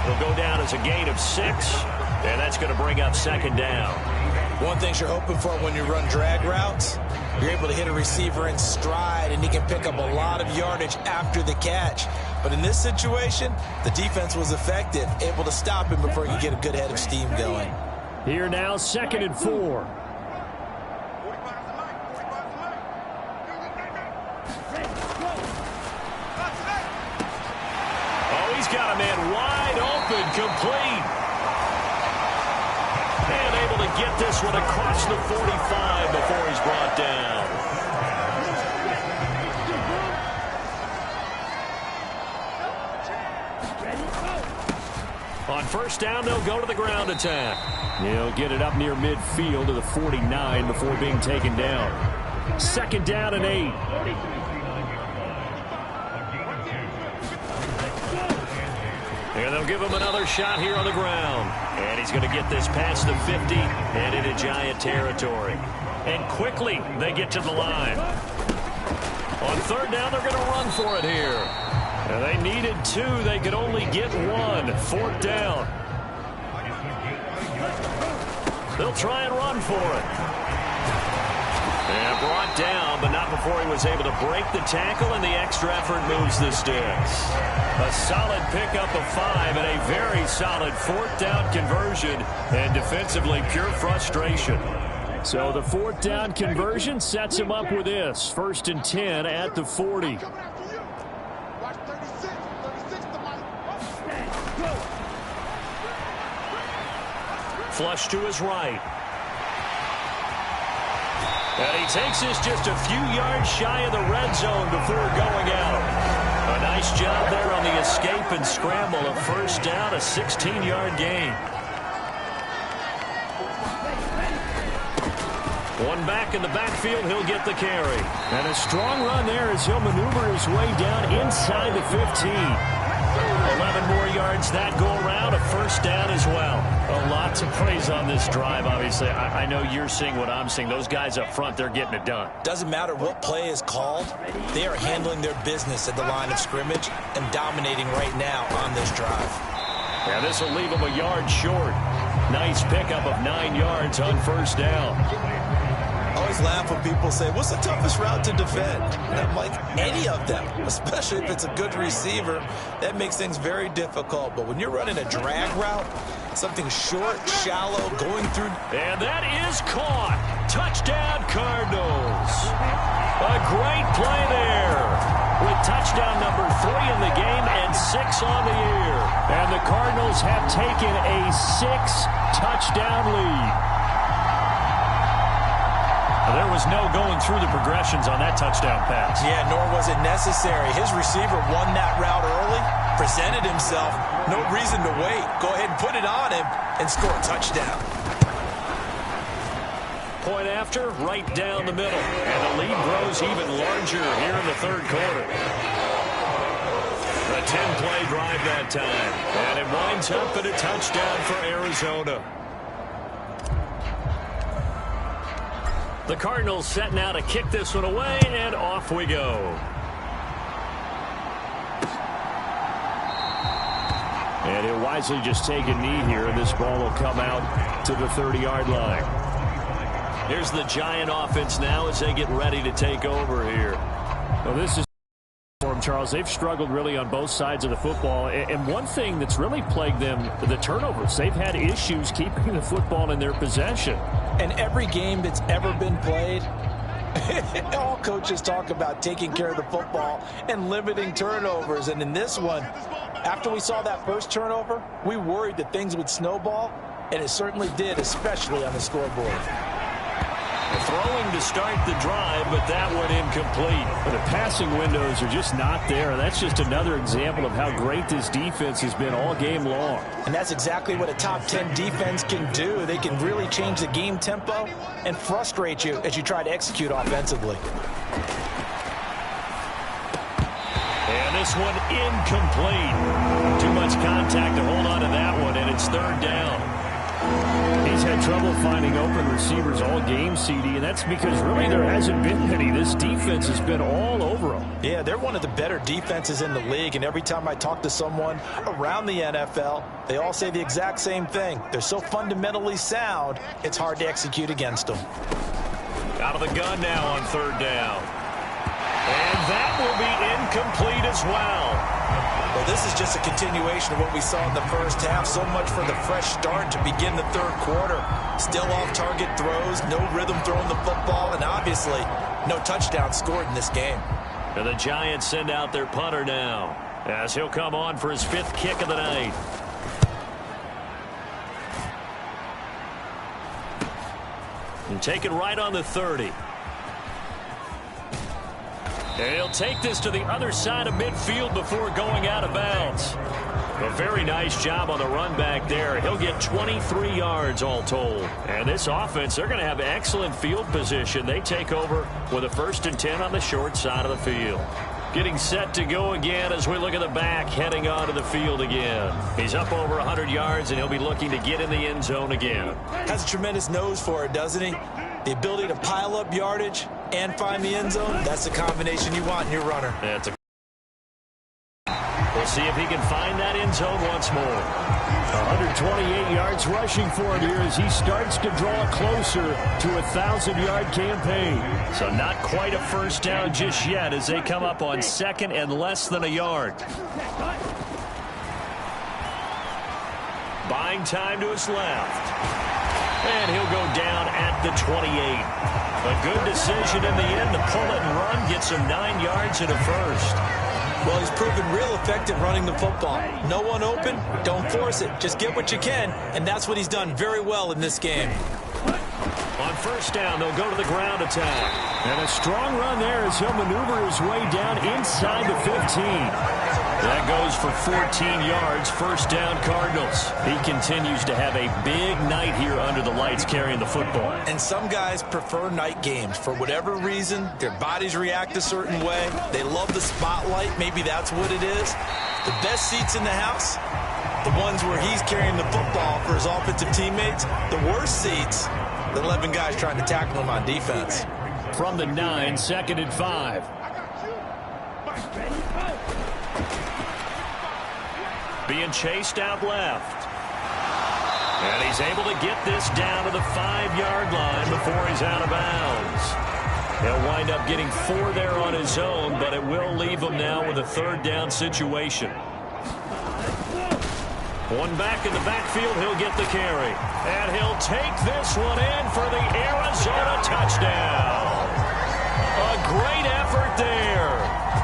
It'll go down as a gain of 6, and that's going to bring up 2nd down. One thing you're hoping for when you run drag routes, you're able to hit a receiver in stride, and he can pick up a lot of yardage after the catch. But in this situation, the defense was effective, able to stop him before he could get a good head of steam going. Here now, 2nd and 4. Got a man wide open, complete. And able to get this one across the 45 before he's brought down. On 1st down, they'll go to the ground attack. He'll get it up near midfield to the 49 before being taken down. 2nd down and 8. And they'll give him another shot here on the ground. And he's going to get this past the 50 and into Giant territory. And quickly, they get to the line. On 3rd down, they're going to run for it here. And they needed 2. They could only get 1. 4th down. They'll try and run for it. And brought down, but not before he was able to break the tackle, and the extra effort moves the sticks. A solid pickup of 5 and a very solid 4th down conversion, and defensively pure frustration. So the 4th down conversion sets him up with this. 1st and 10 at the 40. Flush to his right. And he takes this just a few yards shy of the red zone before going out. A nice job there on the escape and scramble. A 1st down, a 16-yard gain. One back in the backfield, he'll get the carry. And a strong run there as he'll maneuver his way down inside the 15. 11 more yards that go around, a 1st down as well. A lot to praise on this drive, obviously. I know you're seeing what I'm seeing. Those guys up front, they're getting it done. Doesn't matter what play is called. They are handling their business at the line of scrimmage and dominating right now on this drive. Yeah, this will leave them a yard short. Nice pickup of 9 yards on 1st down. I always laugh when people say, what's the toughest route to defend? And I'm like, any of them, especially if it's a good receiver. That makes things very difficult. But when you're running a drag route, something short, shallow, going through. And that is caught. Touchdown, Cardinals. A great play there. Touchdown number 3 in the game and 6 on the year. And the Cardinals have taken a 6-touchdown lead. There was no going through the progressions on that touchdown pass. Yeah, nor was it necessary. His receiver won that route early, presented himself. No reason to wait. Go ahead and put it on him and score a touchdown. Point after, right down the middle. And the lead grows even larger here in the third quarter. A 10-play drive that time. And it winds up in a touchdown for Arizona. The Cardinals set now to kick this one away, and off we go. And he'll wisely just take a knee here, and this ball will come out to the 30-yard line. Here's the Giant offense now as they get ready to take over here. Well, this is for them, Charles. They've struggled really on both sides of the football. And one thing that's really plagued them, the turnovers. They've had issues keeping the football in their possession. And every game that's ever been played, all coaches talk about taking care of the football and limiting turnovers. And in this one, after we saw that first turnover, we worried that things would snowball, and it certainly did, especially on the scoreboard. Throwing to start the drive, but that one incomplete. But the passing windows are just not there. That's just another example of how great this defense has been all game long. And that's exactly what a top 10 defense can do. They can really change the game tempo and frustrate you as you try to execute offensively. And this one incomplete. Too much contact to hold on to that one, and it's third down. He's had trouble finding open receivers all game, CD, and that's because really there hasn't been any. This defense has been all over them. Yeah, they're one of the better defenses in the league, and every time I talk to someone around the NFL, they all say the exact same thing. They're so fundamentally sound, it's hard to execute against them. Out of the gun now on third down. And that will be incomplete as well. Well, this is just a continuation of what we saw in the first half. So much for the fresh start to begin the third quarter. Still off-target throws, no rhythm throwing the football, and obviously no touchdown scored in this game. And the Giants send out their punter now as he'll come on for his 5th kick of the night. And take it right on the 30. And he'll take this to the other side of midfield before going out of bounds. A very nice job on the run back there. He'll get 23 yards all told. And this offense, they're going to have excellent field position. They take over with a 1st and 10 on the short side of the field. Getting set to go again as we look at the back heading onto the field again. He's up over 100 yards, and he'll be looking to get in the end zone again. Has a tremendous nose for it, doesn't he? The ability to pile up yardage and find the end zone, that's the combination you want in your runner. We'll see if he can find that end zone once more. 128 yards rushing for him here as he starts to draw closer to a 1,000-yard campaign. So not quite a first down just yet as they come up on 2nd and less than a yard. Buying time to his left. And he'll go down at the 28. A good decision in the end to pull it and run, gets him 9 yards and a first. Well, he's proven real effective running the football. No one open, don't force it. Just get what you can, and that's what he's done very well in this game. On first down, they'll go to the ground attack. And a strong run there as he'll maneuver his way down inside the 15. That goes for 14 yards. First down, Cardinals. He continues to have a big night here under the lights carrying the football. And some guys prefer night games. For whatever reason, their bodies react a certain way. They love the spotlight. Maybe that's what it is. The best seats in the house, the ones where he's carrying the football for his offensive teammates. The worst seats, the 11 guys trying to tackle him on defense. From the 9, 2nd and 5. Being chased out left. And he's able to get this down to the 5-yard line before he's out of bounds. He'll wind up getting 4 there on his own, but it will leave him now with a 3rd down situation. One back in the backfield, he'll get the carry. And he'll take this one in for the Arizona touchdown. A great effort there.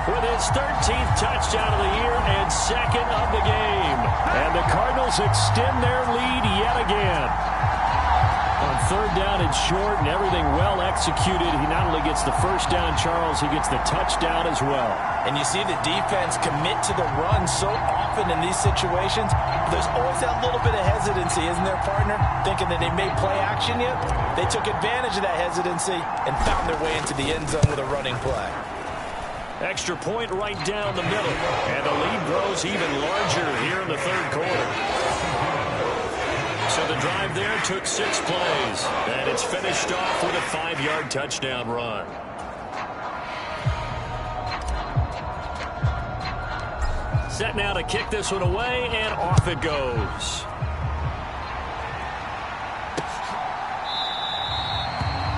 with his 13th touchdown of the year and second of the game. And the Cardinals extend their lead yet again. On third down and short and everything well executed, he not only gets the first down, Charles, he gets the touchdown as well. And you see the defense commit to the run so often in these situations. There's always that little bit of hesitancy, isn't there, partner? Thinking that they may play action yet. They took advantage of that hesitancy and found their way into the end zone with a running play. Extra point right down the middle. And the lead grows even larger here in the third quarter. So the drive there took 6 plays. And it's finished off with a 5-yard touchdown run. Set now to kick this one away, and off it goes.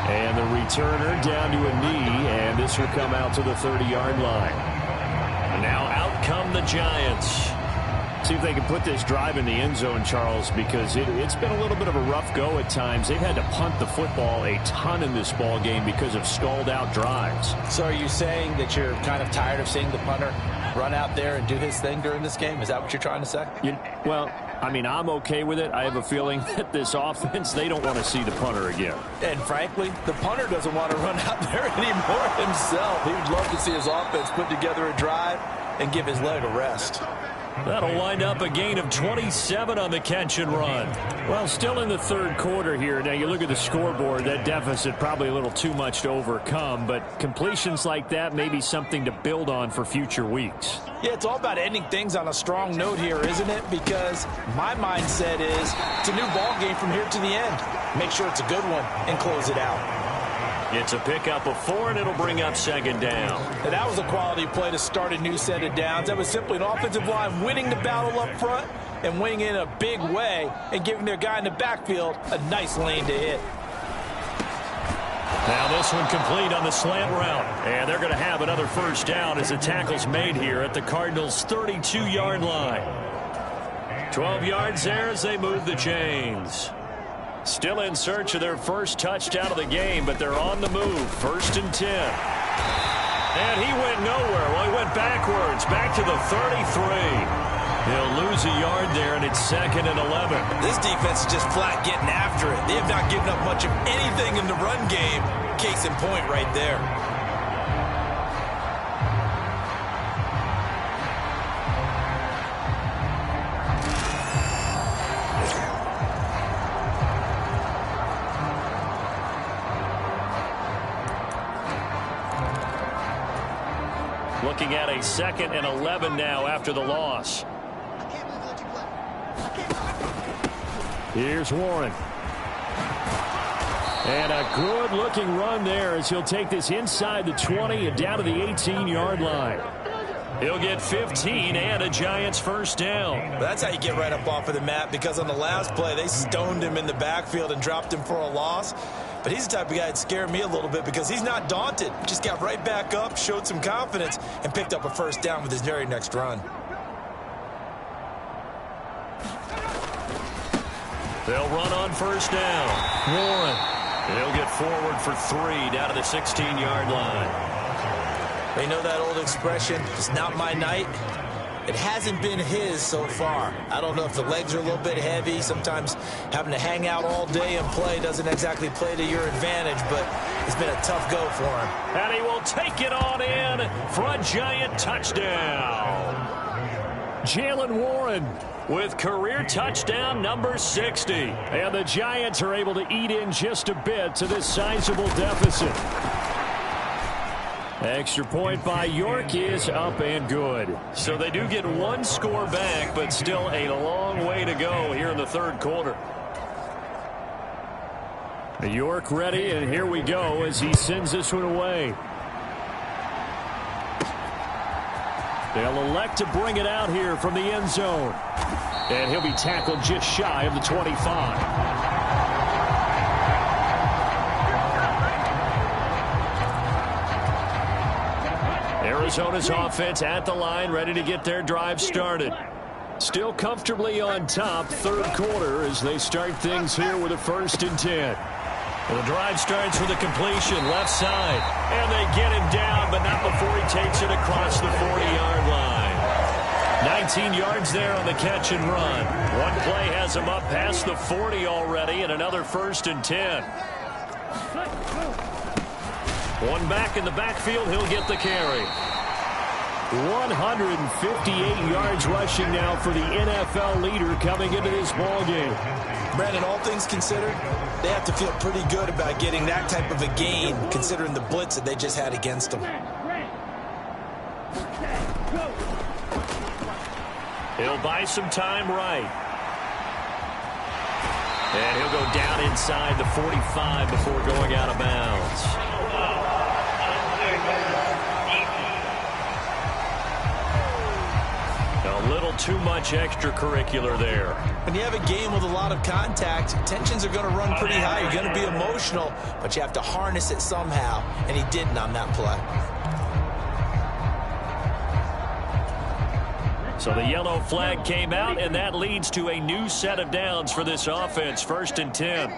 And the returner down to a knee, and this will come out to the 30-yard line. Now out come the Giants. See if they can put this drive in the end zone, Charles, because it's been a little bit of a rough go at times. They've had to punt the football a ton in this ball game because of stalled-out drives. So are you saying that you're kind of tired of seeing the punter run out there and do his thing during this game? Is that what you're trying to say? Well, I mean, I'm okay with it. I have a feeling that this offense, they don't want to see the punter again. And frankly, the punter doesn't want to run out there anymore himself. He would love to see his offense put together a drive and give his leg a rest. That'll wind up a gain of 27 on the catch and run. Well, still in the third quarter here. Now, you look at the scoreboard, that deficit probably a little too much to overcome, but completions like that may be something to build on for future weeks. Yeah, it's all about ending things on a strong note here, isn't it? Because my mindset is it's a new ball game from here to the end. Make sure it's a good one and close it out. It's a pickup of 4, and it'll bring up second down. And that was a quality play to start a new set of downs. That was simply an offensive line winning the battle up front and winning in a big way and giving their guy in the backfield a nice lane to hit. Now this one complete on the slant route. And they're going to have another first down as the tackle's made here at the Cardinals' 32-yard line. 12 yards there as they move the chains. Still in search of their first touchdown of the game, but they're on the move. 1st and 10. And he went nowhere. Well, he went backwards, back to the 33. He'll lose a yard there, and it's 2nd and 11. This defense is just flat getting after it. They have not given up much of anything in the run game. Case in point right there. Looking at a 2nd and 11 now after the loss. Here's Warren. And a good-looking run there as he'll take this inside the 20 and down to the 18-yard line. He'll get 15 and a Giants first down. That's how you get right up off of the mat, because on the last play, they stoned him in the backfield and dropped him for a loss. But he's the type of guy that scared me a little bit because he's not daunted. Just got right back up, showed some confidence, and picked up a first down with his very next run. They'll run on first down. Warren. He'll get forward for 3 down to the 16-yard line. They know that old expression, it's not my night. It hasn't been his so far. I don't know if the legs are a little bit heavy. Sometimes having to hang out all day and play doesn't exactly play to your advantage, but it's been a tough go for him. And he will take it on in for a Giant touchdown. Jalen Warren with career touchdown number 60. And the Giants are able to eat in just a bit to this sizable deficit. Extra point by York is up and good. So they do get 1 score back, but still a long way to go here in the third quarter. York ready, and here we go as he sends this one away. They'll elect to bring it out here from the end zone. And he'll be tackled just shy of the 25. Arizona's offense at the line, ready to get their drive started. Still comfortably on top, third quarter, as they start things here with a 1st and 10. The drive starts with a completion, left side. And they get him down, but not before he takes it across the 40-yard line. 19 yards there on the catch and run. One play has him up past the 40 already, and another 1st and 10. One back in the backfield, he'll get the carry. 158 yards rushing now for the NFL leader coming into this ballgame. Brandon, all things considered, they have to feel pretty good about getting that type of a gain, considering the blitz that they just had against them. He'll buy some time right. And he'll go down inside the 45 before going out of bounds. A little too much extracurricular there. When you have a game with a lot of contact, tensions are going to run pretty high. You're going to be emotional, but you have to harness it somehow, and he didn't on that play. So the yellow flag came out, and that leads to a new set of downs for this offense. 1st and 10.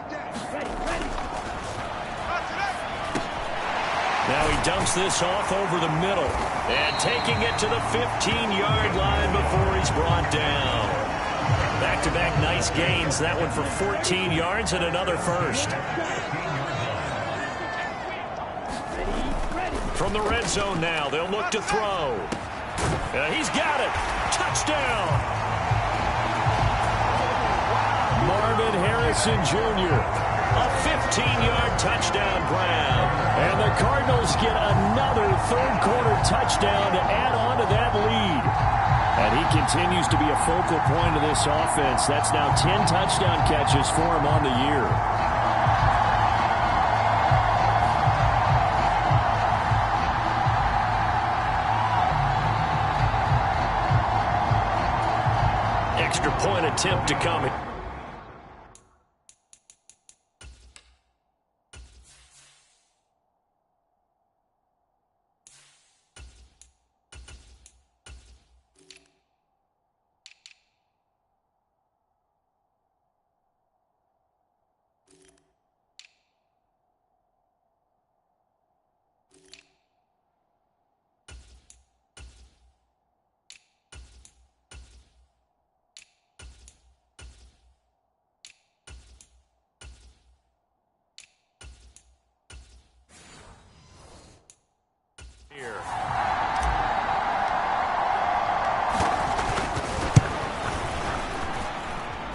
Now he dumps this off over the middle. And taking it to the 15-yard line before he's brought down. Back-to-back nice gains. That one for 14 yards and another 1st. From the red zone now, they'll look to throw. He's got it. Touchdown. Marvin Harrison Jr., a 15-yard touchdown grab. And the Cardinals get another third-quarter touchdown to add on to that lead. And he continues to be a focal point of this offense. That's now 10 touchdown catches for him on the year. Extra point attempt to come.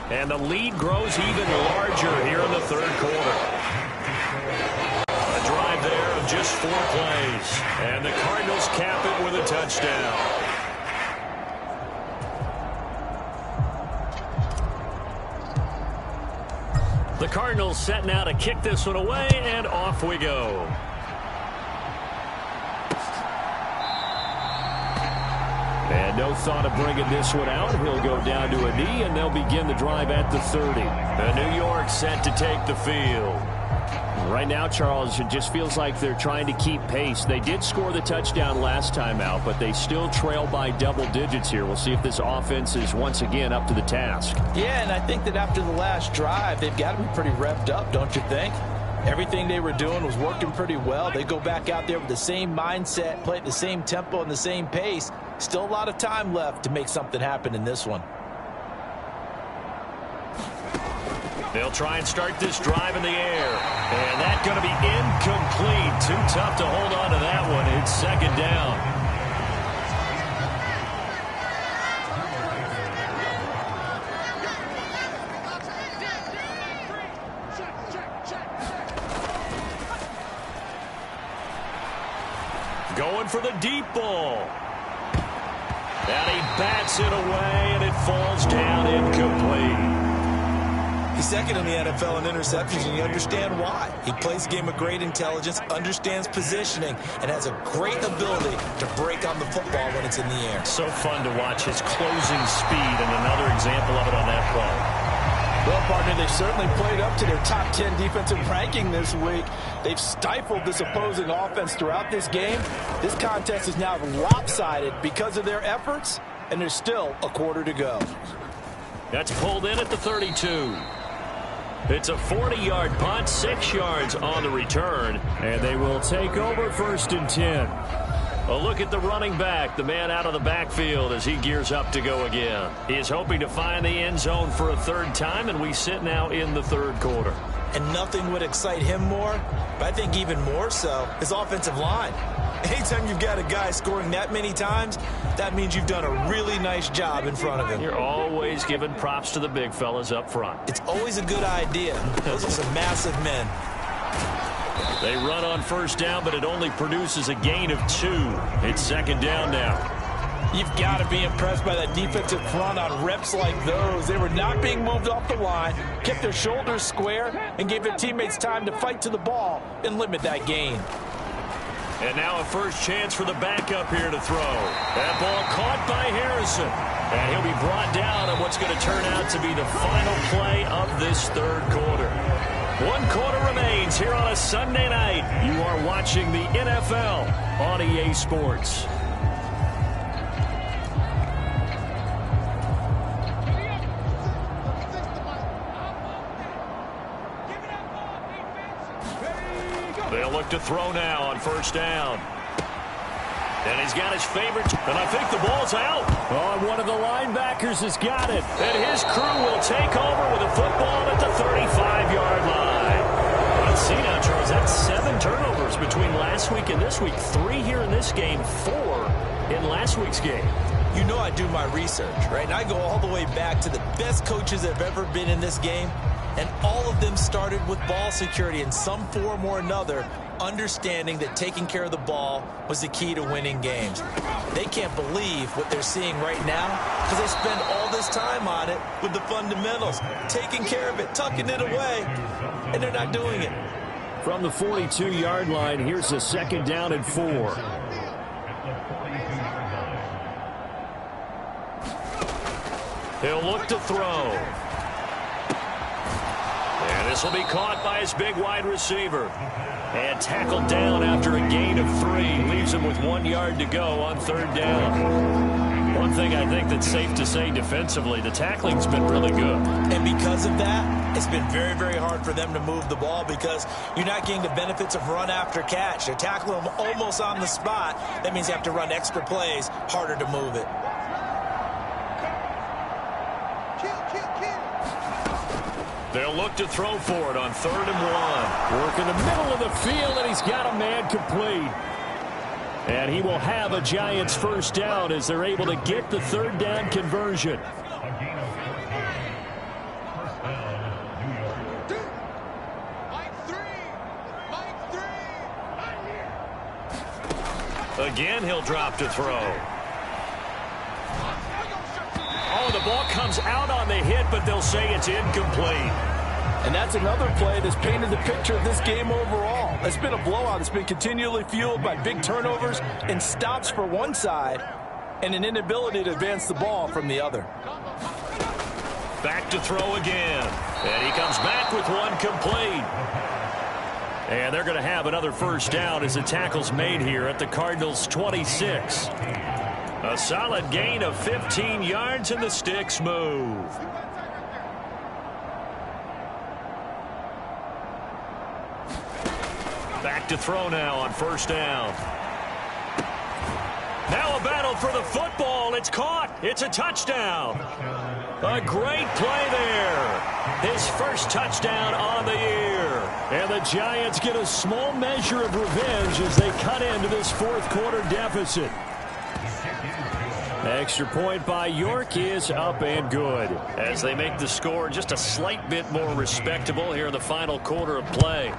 And the lead grows even larger here in the third quarter. A drive there of just 4 plays. And the Cardinals cap it with a touchdown. The Cardinals set now to kick this one away, and off we go. And no thought of bringing this one out. He'll go down to a knee, and they'll begin the drive at the 30. And New York set to take the field. Right now, Charles, it just feels like they're trying to keep pace. They did score the touchdown last time out, but they still trail by double digits here. We'll see if this offense is once again up to the task. Yeah, and I think that after the last drive, they've got to be pretty revved up, don't you think? Everything they were doing was working pretty well. They go back out there with the same mindset, play at the same tempo and the same pace. Still a lot of time left to make something happen in this one. They'll try and start this drive in the air. And that's going to be incomplete. Too tough to hold on to that one. It's second down. Going for the deep ball. And he bats it away, and it falls down incomplete. He's second in the NFL in interceptions, and you understand why. He plays the game with great intelligence, understands positioning, and has a great ability to break on the football when it's in the air. So fun to watch his closing speed, and another example of it on that play. Well, partner, they certainly played up to their top 10 defensive ranking this week. They've stifled this opposing offense throughout this game. This contest is now lopsided because of their efforts, and there's still a quarter to go. That's pulled in at the 32. It's a 40-yard punt, 6 yards on the return. And they will take over 1st and 10. A look at the running back, the man out of the backfield as he gears up to go again. He is hoping to find the end zone for a 3rd time, and we sit now in the 3rd quarter. And nothing would excite him more, but I think even more so, his offensive line. Anytime you've got a guy scoring that many times, that means you've done a really nice job in front of him. You're always giving props to the big fellas up front. It's always a good idea. Those are some massive men. They run on 1st down, but it only produces a gain of 2. It's 2nd down now. You've got to be impressed by that defensive front on reps like those. They were not being moved off the line, kept their shoulders square, and gave their teammates time to fight to the ball and limit that gain. And now a first chance for the backup here to throw. That ball caught by Harrison. And he'll be brought down on what's going to turn out to be the final play of this 3rd quarter. 1 quarter remains here on a Sunday night. You are watching the NFL on EA Sports. They'll look to throw now on 1st down. And he's got his favorite, and I think the ball's out. Oh, one of the linebackers has got it. And his crew will take over with a football at the 35-yard line. Let's see now, Charles. That's 7 turnovers between last week and this week. 3 here in this game, 4 in last week's game. You know I do my research, right? And I go all the way back to the best coaches that have ever been in this game. And all of them started with ball security in some form or another, understanding that taking care of the ball was the key to winning games. They can't believe what they're seeing right now because they spend all this time on it with the fundamentals, taking care of it, tucking it away, and they're not doing it. From the 42-yard line, here's a 2nd down and 4. He'll look to throw. And this will be caught by his big wide receiver. And tackled down after a gain of 3. Leaves him with 1 yard to go on 3rd down. One thing I think that's safe to say defensively, the tackling's been really good. And because of that, it's been very, very hard for them to move the ball because you're not getting the benefits of run after catch. They're tackling them almost on the spot. That means you have to run extra plays, harder to move it. They'll look to throw for it on 3rd and 1. Work in the middle of the field, and he's got a man complete. And he will have a Giants 1st down as they're able to get the 3rd down conversion. Again, he'll drop to throw. Oh, the ball comes out on the hit, but they'll say it's incomplete. And that's another play that's painted the picture of this game overall. It's been a blowout. It's been continually fueled by big turnovers and stops for one side and an inability to advance the ball from the other. Back to throw again. And he comes back with 1 complete. And they're going to have another 1st down as the tackle's made here at the Cardinals' 26. A solid gain of 15 yards, and the sticks move. Back to throw now on 1st down. Now a battle for the football. It's caught. It's a touchdown. A great play there. His 1st touchdown on the year. And the Giants get a small measure of revenge as they cut into this 4th quarter deficit. Extra point by York is up and good. As they make the score just a slight bit more respectable here in the final quarter of play.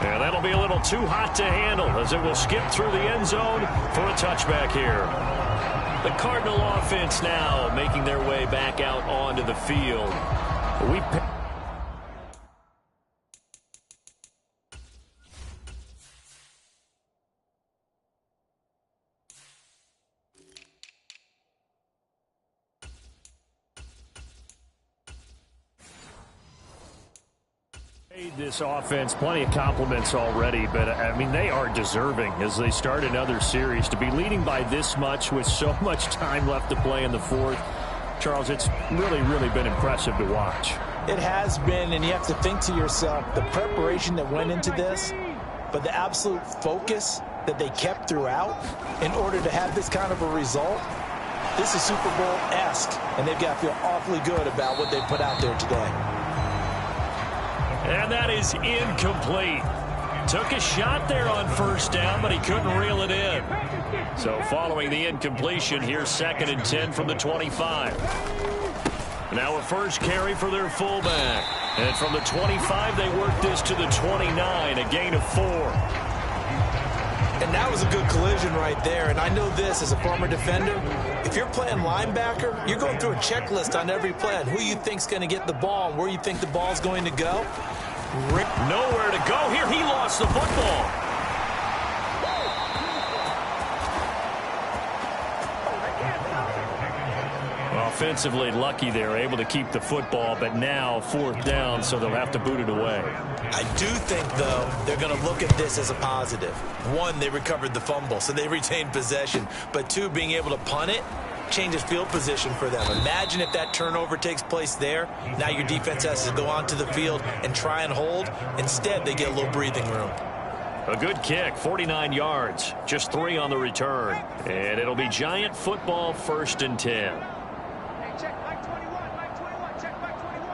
And that'll be a little too hot to handle as it will skip through the end zone for a touchback here. The Cardinal offense now making their way back out onto the field. This offense, plenty of compliments already, but I mean, they are deserving as they start another series to be leading by this much with so much time left to play in the 4th. Charles, it's really been impressive to watch. It has been, and you have to think to yourself, the preparation that went into this, but the absolute focus that they kept throughout in order to have this kind of a result. This is Super Bowl-esque, and they've got to feel awfully good about what they put out there today. And that is incomplete. Took a shot there on first down, but he couldn't reel it in. So following the incompletion, here's 2nd and 10 from the 25. Now a first carry for their fullback. And from the 25, they work this to the 29, a gain of 4. And that was a good collision right there. And I know this as a former defender. If you're playing linebacker, you're going through a checklist on every play on who you think's going to get the ball and where you think the ball's going to go. Nowhere to go here. He lost the football. Offensively lucky they're able to keep the football, but now 4th down, so they'll have to boot it away. I do think, though, they're going to look at this as a positive. 1, they recovered the fumble, so they retained possession. But 2, being able to punt it changes field position for them. Imagine if that turnover takes place there. Now your defense has to go onto the field and try and hold. Instead, they get a little breathing room. A good kick, 49 yards, just 3 on the return. And it'll be Giant football, 1st and 10. Check, Mike 21, check, Mike 21.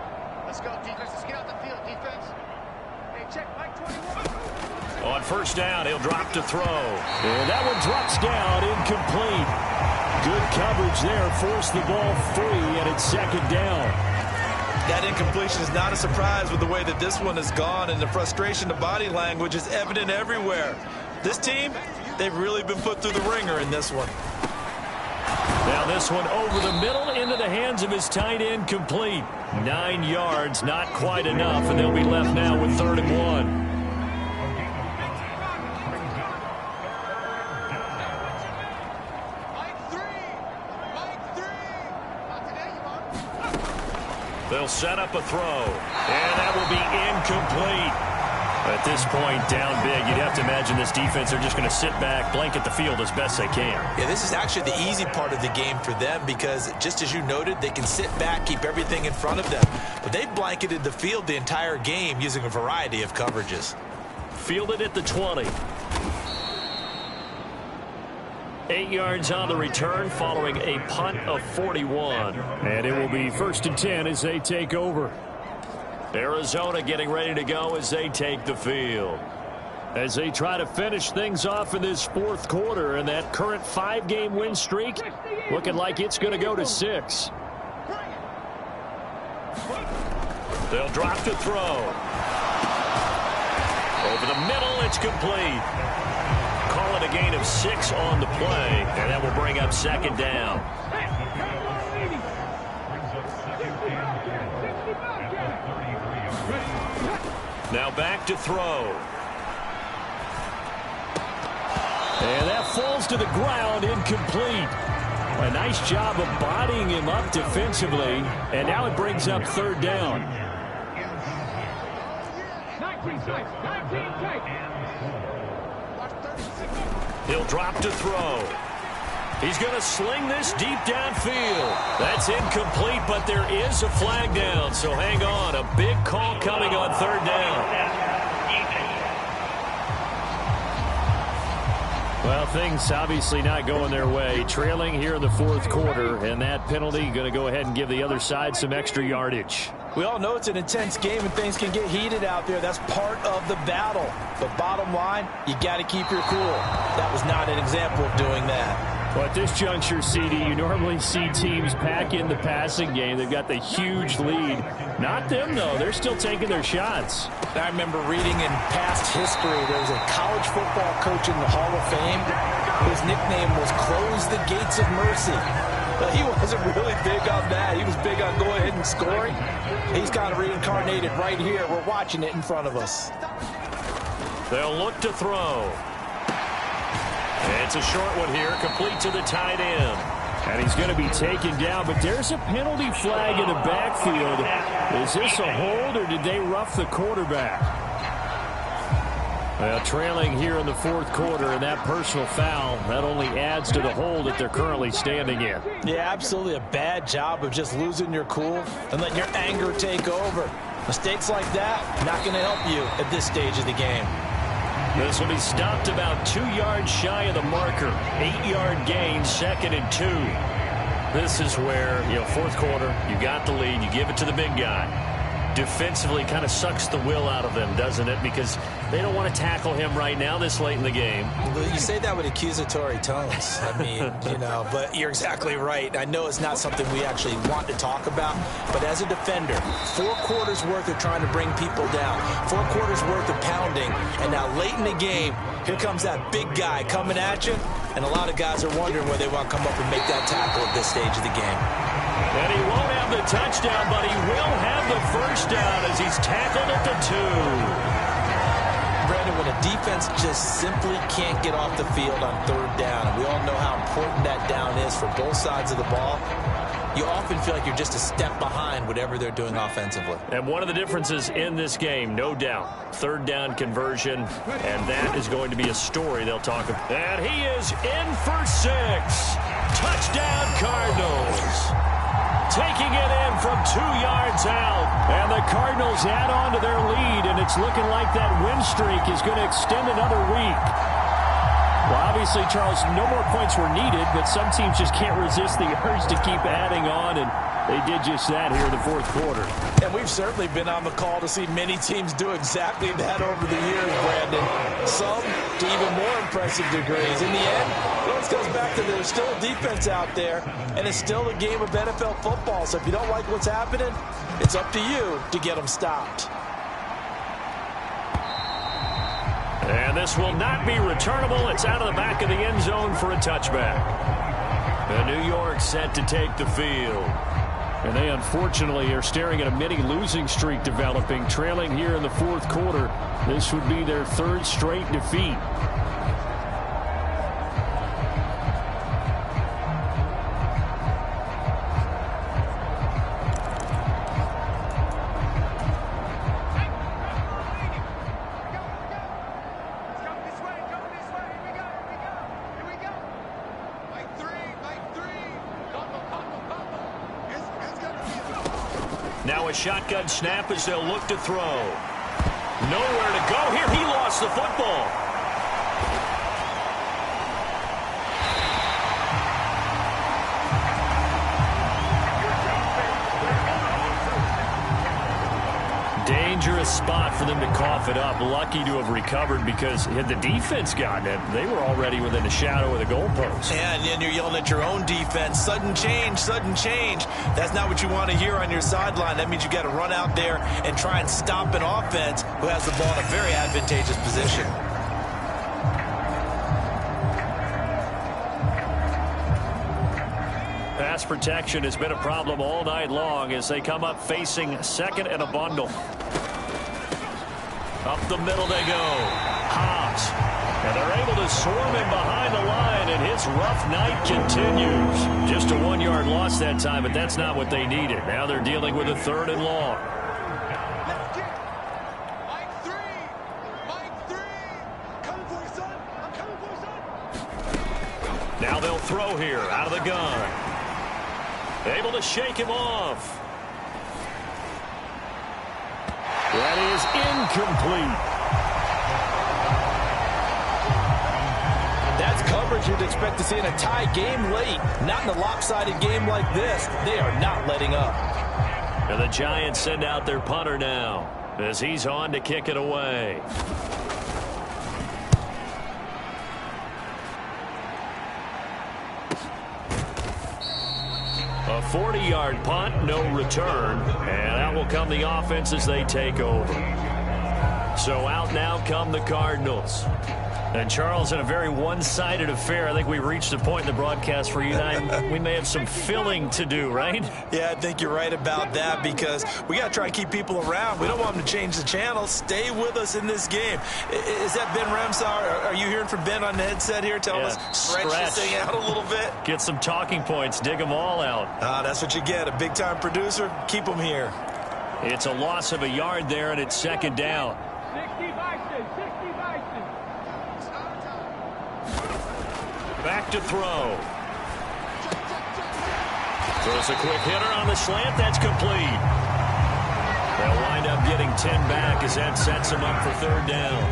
Let's go, defense, let's get out the field, defense. Hey, check, Mike 21. On first down, he'll drop to throw. And that one drops down, incomplete. Good coverage there, forced the ball free, and it's 2nd down. That incompletion is not a surprise with the way that this one has gone, and the frustration, the body language is evident everywhere. This team, they've really been put through the ringer in this one. Now this one over the middle into the hands of his tight end, complete. 9 yards, not quite enough, and they'll be left now with 3rd and 1. They'll set up a throw, and that will be incomplete. At this point, down big, you'd have to imagine this defense, they're just going to sit back, blanket the field as best they can. Yeah, this is actually the easy part of the game for them because, just as you noted, they can sit back, keep everything in front of them. But they've blanketed the field the entire game using a variety of coverages. Fielded at the 20. 8 yards on the return following a punt of 41. And it will be 1st and 10 as they take over. Arizona getting ready to go as they take the field. As they try to finish things off in this 4th quarter, and that current 5-game win streak looking like it's going to go to 6. They'll drop to throw. Over the middle, it's complete. Call it a gain of 6 on the play, and that will bring up 2nd down. Now back to throw. And that falls to the ground, incomplete. A nice job of bodying him up defensively, and now it brings up 3rd down. 19 take. He'll drop to throw. He's going to sling this deep downfield. That's incomplete, but there is a flag down, so hang on. A big call coming on 3rd down. Well, things obviously not going their way. Trailing here in the 4th quarter, and that penalty going to go ahead and give the other side some extra yardage. We all know it's an intense game and things can get heated out there. That's part of the battle. But bottom line, you got to keep your cool. That was not an example of doing that. Well, at this juncture, CD, you normally see teams pack in the passing game. They've got the huge lead. Not them, though. They're still taking their shots. I remember reading in past history, there was a college football coach in the Hall of Fame whose nickname was Close the Gates of Mercy. But he wasn't really big on that. He was big on go ahead and scoring. He's kind of reincarnated right here. We're watching it in front of us. They'll look to throw. It's a short one here, complete to the tight end. And he's going to be taken down, but there's a penalty flag in the backfield. Is this a hold, or did they rough the quarterback? Well, trailing here in the fourth quarter, and that personal foul, that only adds to the hole that they're currently standing in. Yeah, absolutely a bad job of just losing your cool and letting your anger take over. Mistakes like that, not going to help you at this stage of the game. This will be stopped about 2 yards shy of the marker. 8-yard gain, 2nd and 2. This is where, fourth quarter, you got the lead, you give it to the big guy. Defensively kind of sucks the will out of them, doesn't it? Because they don't want to tackle him right now this late in the game. Well, you say that with accusatory tones. I mean, but you're exactly right. I know it's not something we actually want to talk about, but as a defender, 4 quarters worth of trying to bring people down, 4 quarters worth of pounding, and now late in the game, here comes that big guy coming at you, and a lot of guys are wondering where they want to come up and make that tackle at this stage of the game. And he won't have the touchdown, but he will have the first down as he's tackled at the 2. Brandon, when a defense just simply can't get off the field on 3rd down, and we all know how important that down is for both sides of the ball, you often feel like you're just a step behind whatever they're doing offensively. And one of the differences in this game, no doubt, 3rd down conversion, and that is going to be a story they'll talk about. And he is in for 6. Touchdown, Cardinals. Taking it in from 2 yards out. And the Cardinals add on to their lead, and it's looking like that win streak is going to extend another week. Well, obviously, Charles, no more points were needed, but some teams just can't resist the urge to keep adding on, and they did just that here in the fourth quarter. And we've certainly been on the call to see many teams do exactly that over the years, Brandon. Some to even more impressive degrees. In the end, it always goes back to there's still a defense out there, and it's still a game of NFL football. So if you don't like what's happening, it's up to you to get them stopped. And this will not be returnable. It's out of the back of the end zone for a touchback. And New York set to take the field. And they unfortunately are staring at a mini losing streak developing, trailing here in the fourth quarter. This would be their 3rd straight defeat. Now a shotgun snap as they'll look to throw. Nowhere to go here. He lost the football. Dangerous spot for them to cough it up. Lucky to have recovered because had the defense gotten it, they were already within the shadow of the goalpost. Yeah, and then you're yelling at your own defense. Sudden change, sudden change. That's not what you want to hear on your sideline. That means you got to run out there and try and stop an offense who has the ball in a very advantageous position. Pass protection has been a problem all night long as they come up facing 2nd and a bundle. Up the middle they go. Hobbs. And they're able to swarm him behind the line, and his rough night continues. Just a 1-yard loss that time, but that's not what they needed. Now they're dealing with a 3rd and long. Now they'll throw here out of the gun. Able to shake him off. That is incomplete. That's coverage you'd expect to see in a tie game late. Not in a lopsided game like this. They are not letting up. And the Giants send out their punter now as he's on to kick it away. A 40-yard punt, no return, and out will come the offense as they take over. So out now come the Cardinals. And, Charles, in a very one-sided affair, I think we reached a point in the broadcast for you and I, we may have some filling to do, right? Yeah, I think you're right about that because we got to try and keep people around. We don't want them to change the channel. Stay with us in this game. Is that Ben Ramsar? Are you hearing from Ben on the headset here telling us stretch this thing out a little bit? Get some talking points. Dig them all out. That's what you get. A big-time producer. Keep them here. It's a loss of a yard there, and it's 2nd down. 60 by 6. Back to throw. Throws a quick hitter on the slant. That's complete. They'll wind up getting 10 back as that sets him up for third down.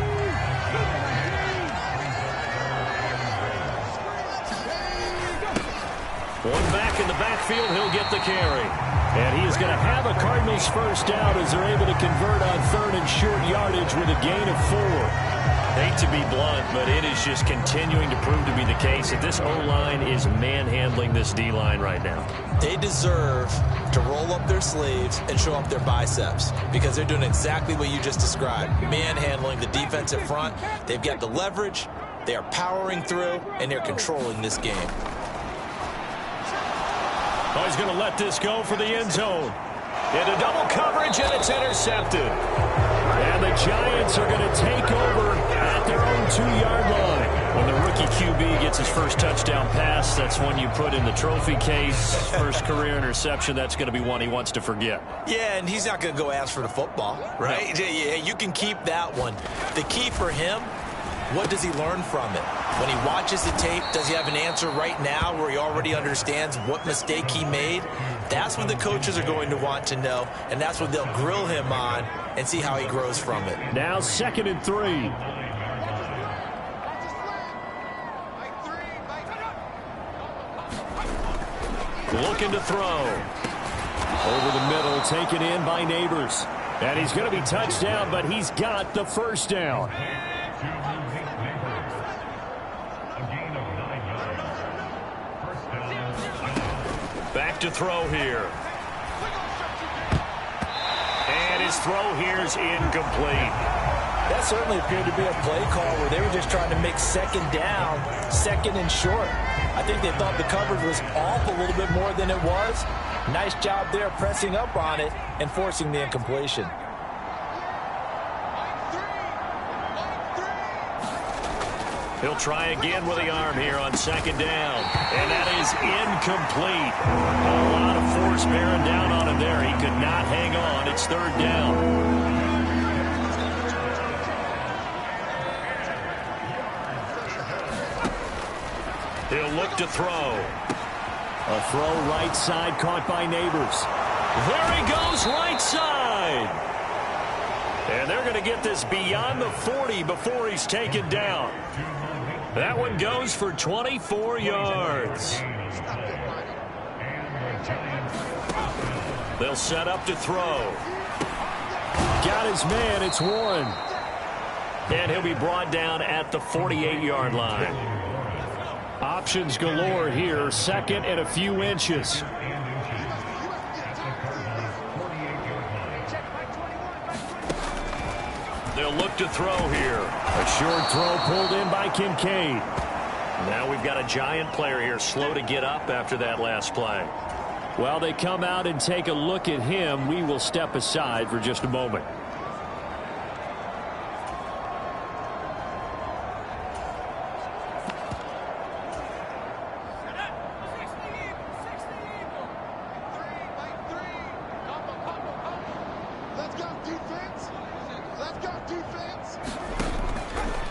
One back in the backfield. He'll get the carry. And he is going to have a Cardinals first down as they're able to convert on third and short yardage with a gain of 4. Hate to be blunt, but it is just continuing to prove to be the case that this O-line is manhandling this D-line right now. They deserve to roll up their sleeves and show up their biceps because they're doing exactly what you just described, manhandling the defensive front. They've got the leverage, they are powering through, and they're controlling this game. Oh, he's going to let this go for the end zone. Into double coverage, and it's intercepted. And the Giants are going to take over at their own 2-yard line. When the rookie QB gets his first touchdown pass, that's one you put in the trophy case. First career interception, that's going to be one he wants to forget. Yeah, and he's not going to go ask for the football, right? Yeah, you can keep that one. The key for him, what does he learn from it? When he watches the tape, does he have an answer right now where he already understands what mistake he made? That's what the coaches are going to want to know, and that's what they'll grill him on and see how he grows from it. Now 2nd and 3. Looking to throw. Over the middle, taken in by Neighbors. And he's going to be touched down, but he's got the first down. Back to throw here. And his throw here is incomplete. That certainly appeared to be a play call where they were just trying to make second down, second and short. I think they thought the coverage was off a little bit more than it was. Nice job there pressing up on it and forcing the incompletion. He'll try again with the arm here on 2nd down. And that is incomplete. A lot of force bearing down on him there. He could not hang on. It's 3rd down. He'll look to throw. A throw right side caught by Neighbors. There he goes, right side. And they're going to get this beyond the 40 before he's taken down. That one goes for 24 yards. They'll set up to throw. Got his man, it's Warren. And he'll be brought down at the 48-yard line. Options galore here, 2nd and a few inches. They'll look to throw here. A short throw pulled in by Kincaid. Now we've got a Giant player here slow to get up after that last play. While they come out and take a look at him, we will step aside for just a moment.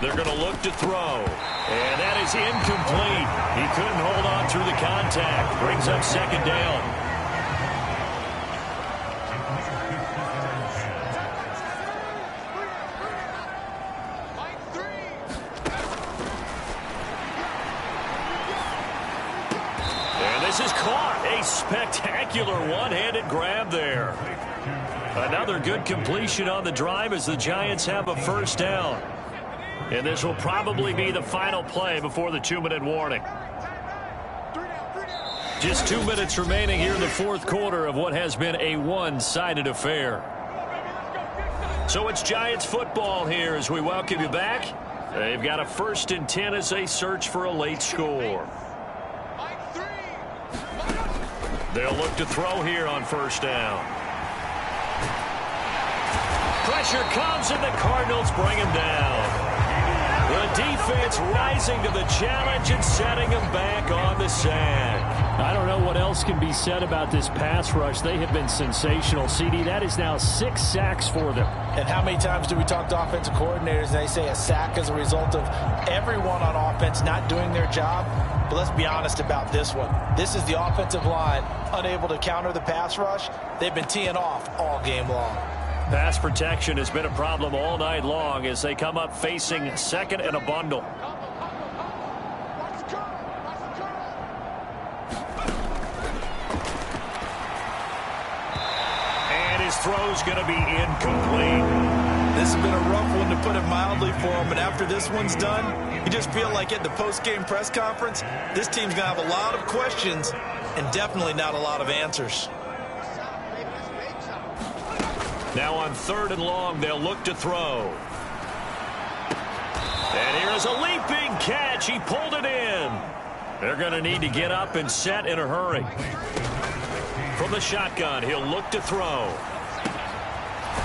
They're going to look to throw. And that is incomplete. He couldn't hold on through the contact. Brings up 2nd down. And this is caught. A spectacular one-handed grab there. Another good completion on the drive as the Giants have a first down. And this will probably be the final play before the 2-minute warning. Just 2 minutes remaining here in the 4th quarter of what has been a one-sided affair. So it's Giants football here as we welcome you back. They've got a 1st and 10 as they search for a late score. They'll look to throw here on 1st down. Pressure comes and the Cardinals bring him down. The defense rising to the challenge and setting them back on the sack. I don't know what else can be said about this pass rush. They have been sensational, CD. That is now 6 sacks for them. And how many times do we talk to offensive coordinators and they say a sack is a result of everyone on offense not doing their job? But let's be honest about this one. This is the offensive line unable to counter the pass rush. They've been teeing off all game long. Pass protection has been a problem all night long as they come up facing second and a bundle. And his throw's going to be incomplete. This has been a rough one, to put it mildly, for him. And after this one's done, you just feel like at the post-game press conference, this team's going to have a lot of questions and definitely not a lot of answers. Now on 3rd and long, they'll look to throw. And here's a leaping catch. He pulled it in. They're going to need to get up and set in a hurry. From the shotgun, he'll look to throw.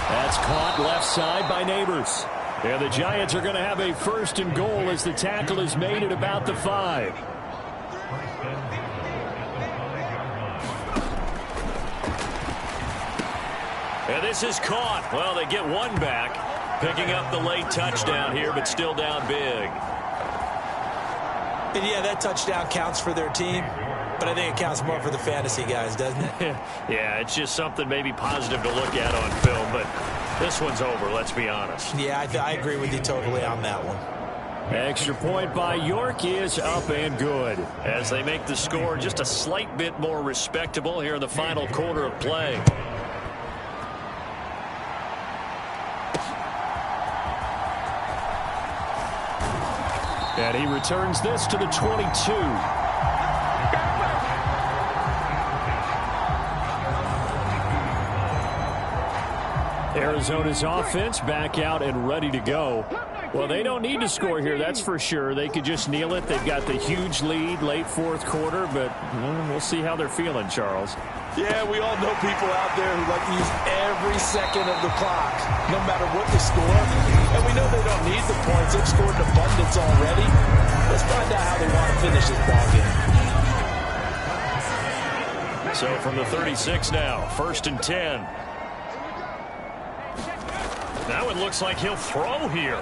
That's caught left side by Neighbors. And the Giants are going to have a 1st and goal as the tackle is made at about the 5. And this is caught. Well, they get one back, picking up the late touchdown here, but still down big. And yeah, that touchdown counts for their team, but I think it counts more for the fantasy guys, doesn't it? Yeah, it's just something maybe positive to look at on film, but this one's over, let's be honest. Yeah, I agree with you totally on that one. Extra point by York is up and good, as they make the score just a slight bit more respectable here in the final quarter of play. And he returns this to the 22. Arizona's offense back out and ready to go. Well, they don't need to score here, that's for sure. They could just kneel it. They've got the huge lead late 4th quarter, but we'll see how they're feeling, Charles. Yeah, we all know people out there who like to use every second of the clock, no matter what the score. And we know they don't need the points. They've scored in abundance already. Let's find out how they want to finish this ballgame. So from the 36 now, 1st and 10. Now it looks like he'll throw here.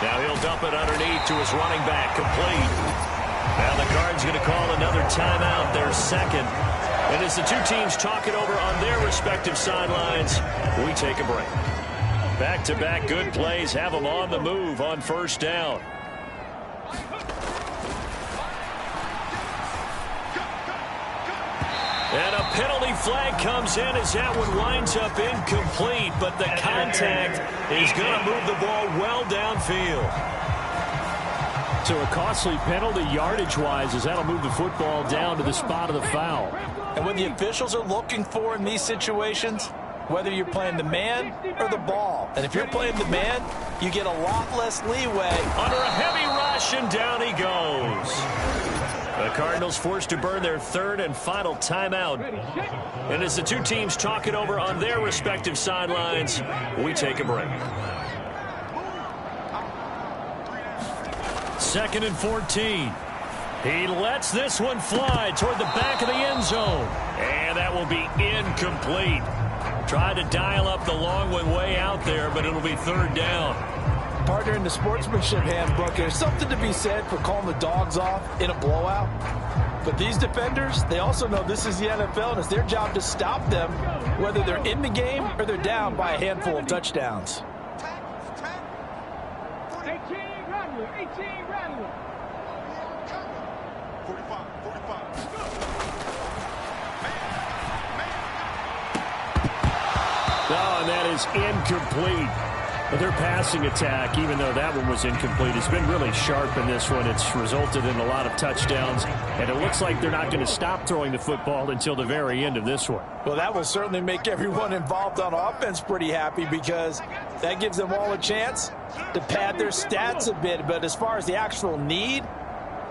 Now he'll dump it underneath to his running back, complete. Now the Cards going to call another timeout, their 2nd. And as the two teams talk it over on their respective sidelines, we take a break. Back-to-back good plays have them on the move on 1st down. And a penalty flag comes in as that one winds up incomplete, but the contact is going to move the ball well downfield. So a costly penalty yardage-wise as that'll move the football down to the spot of the foul. And what the officials are looking for in these situations, whether you're playing the man or the ball. And if you're playing the man, you get a lot less leeway. Under a heavy rush, and down he goes. The Cardinals forced to burn their 3rd and final timeout. And as the two teams talk it over on their respective sidelines, we take a break. 2nd and 14. He lets this one fly toward the back of the end zone. And that will be incomplete. Tried to dial up the long one way out there, but it'll be 3rd down. Partner, in the sportsmanship handbook, there's something to be said for calling the dogs off in a blowout. But these defenders, they also know this is the NFL, and it's their job to stop them, whether they're in the game or they're down by a handful of touchdowns. 18, Rattler, 18, Rattler. 45. Oh, and that is incomplete. But their passing attack, even though that one was incomplete, has been really sharp in this one. It's resulted in a lot of touchdowns, and it looks like they're not going to stop throwing the football until the very end of this one. Well, that will certainly make everyone involved on offense pretty happy, because that gives them all a chance to pad their stats a bit. But as far as the actual need,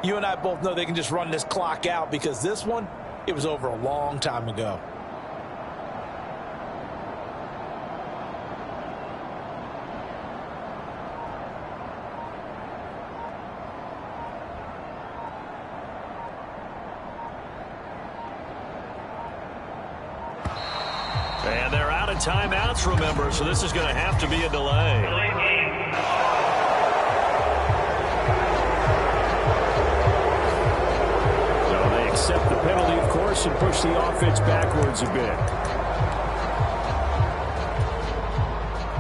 you and I both know they can just run this clock out, because this one, it was over a long time ago. And they're out of timeouts, remember, so this is going to have to be a delay. So they accept the penalty, of course, and push the offense backwards a bit.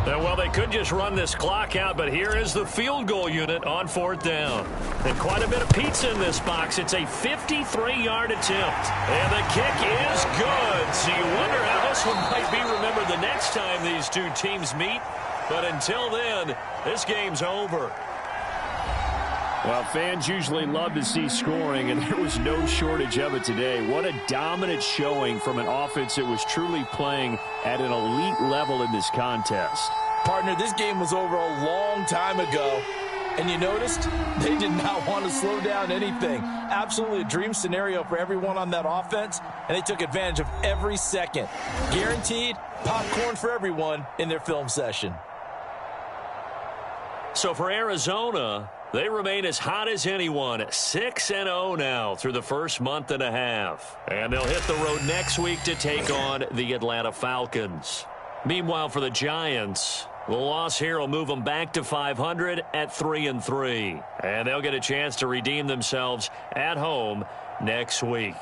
Well, they could just run this clock out, but here is the field goal unit on 4th down. And quite a bit of pizza in this box. It's a 53-yard attempt. And the kick is good. So you wonder how this one might be remembered the next time these two teams meet. But until then, this game's over. Well, fans usually love to see scoring, and there was no shortage of it today. What a dominant showing from an offense that was truly playing at an elite level in this contest. Partner, this game was over a long time ago, and you noticed they did not want to slow down anything. Absolutely a dream scenario for everyone on that offense, and they took advantage of every second. Guaranteed popcorn for everyone in their film session. So for Arizona, they remain as hot as anyone, 6-0 now through the first month and a half. And they'll hit the road next week to take on the Atlanta Falcons. Meanwhile, for the Giants, the loss here will move them back to 500 at 3-3. And they'll get a chance to redeem themselves at home next week.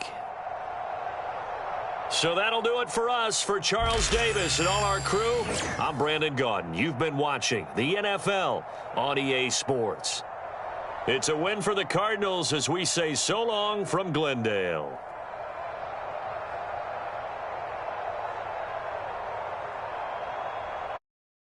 So that'll do it for us. For Charles Davis and all our crew, I'm Brandon Gaudin. You've been watching the NFL on EA Sports. It's a win for the Cardinals as we say so long from Glendale.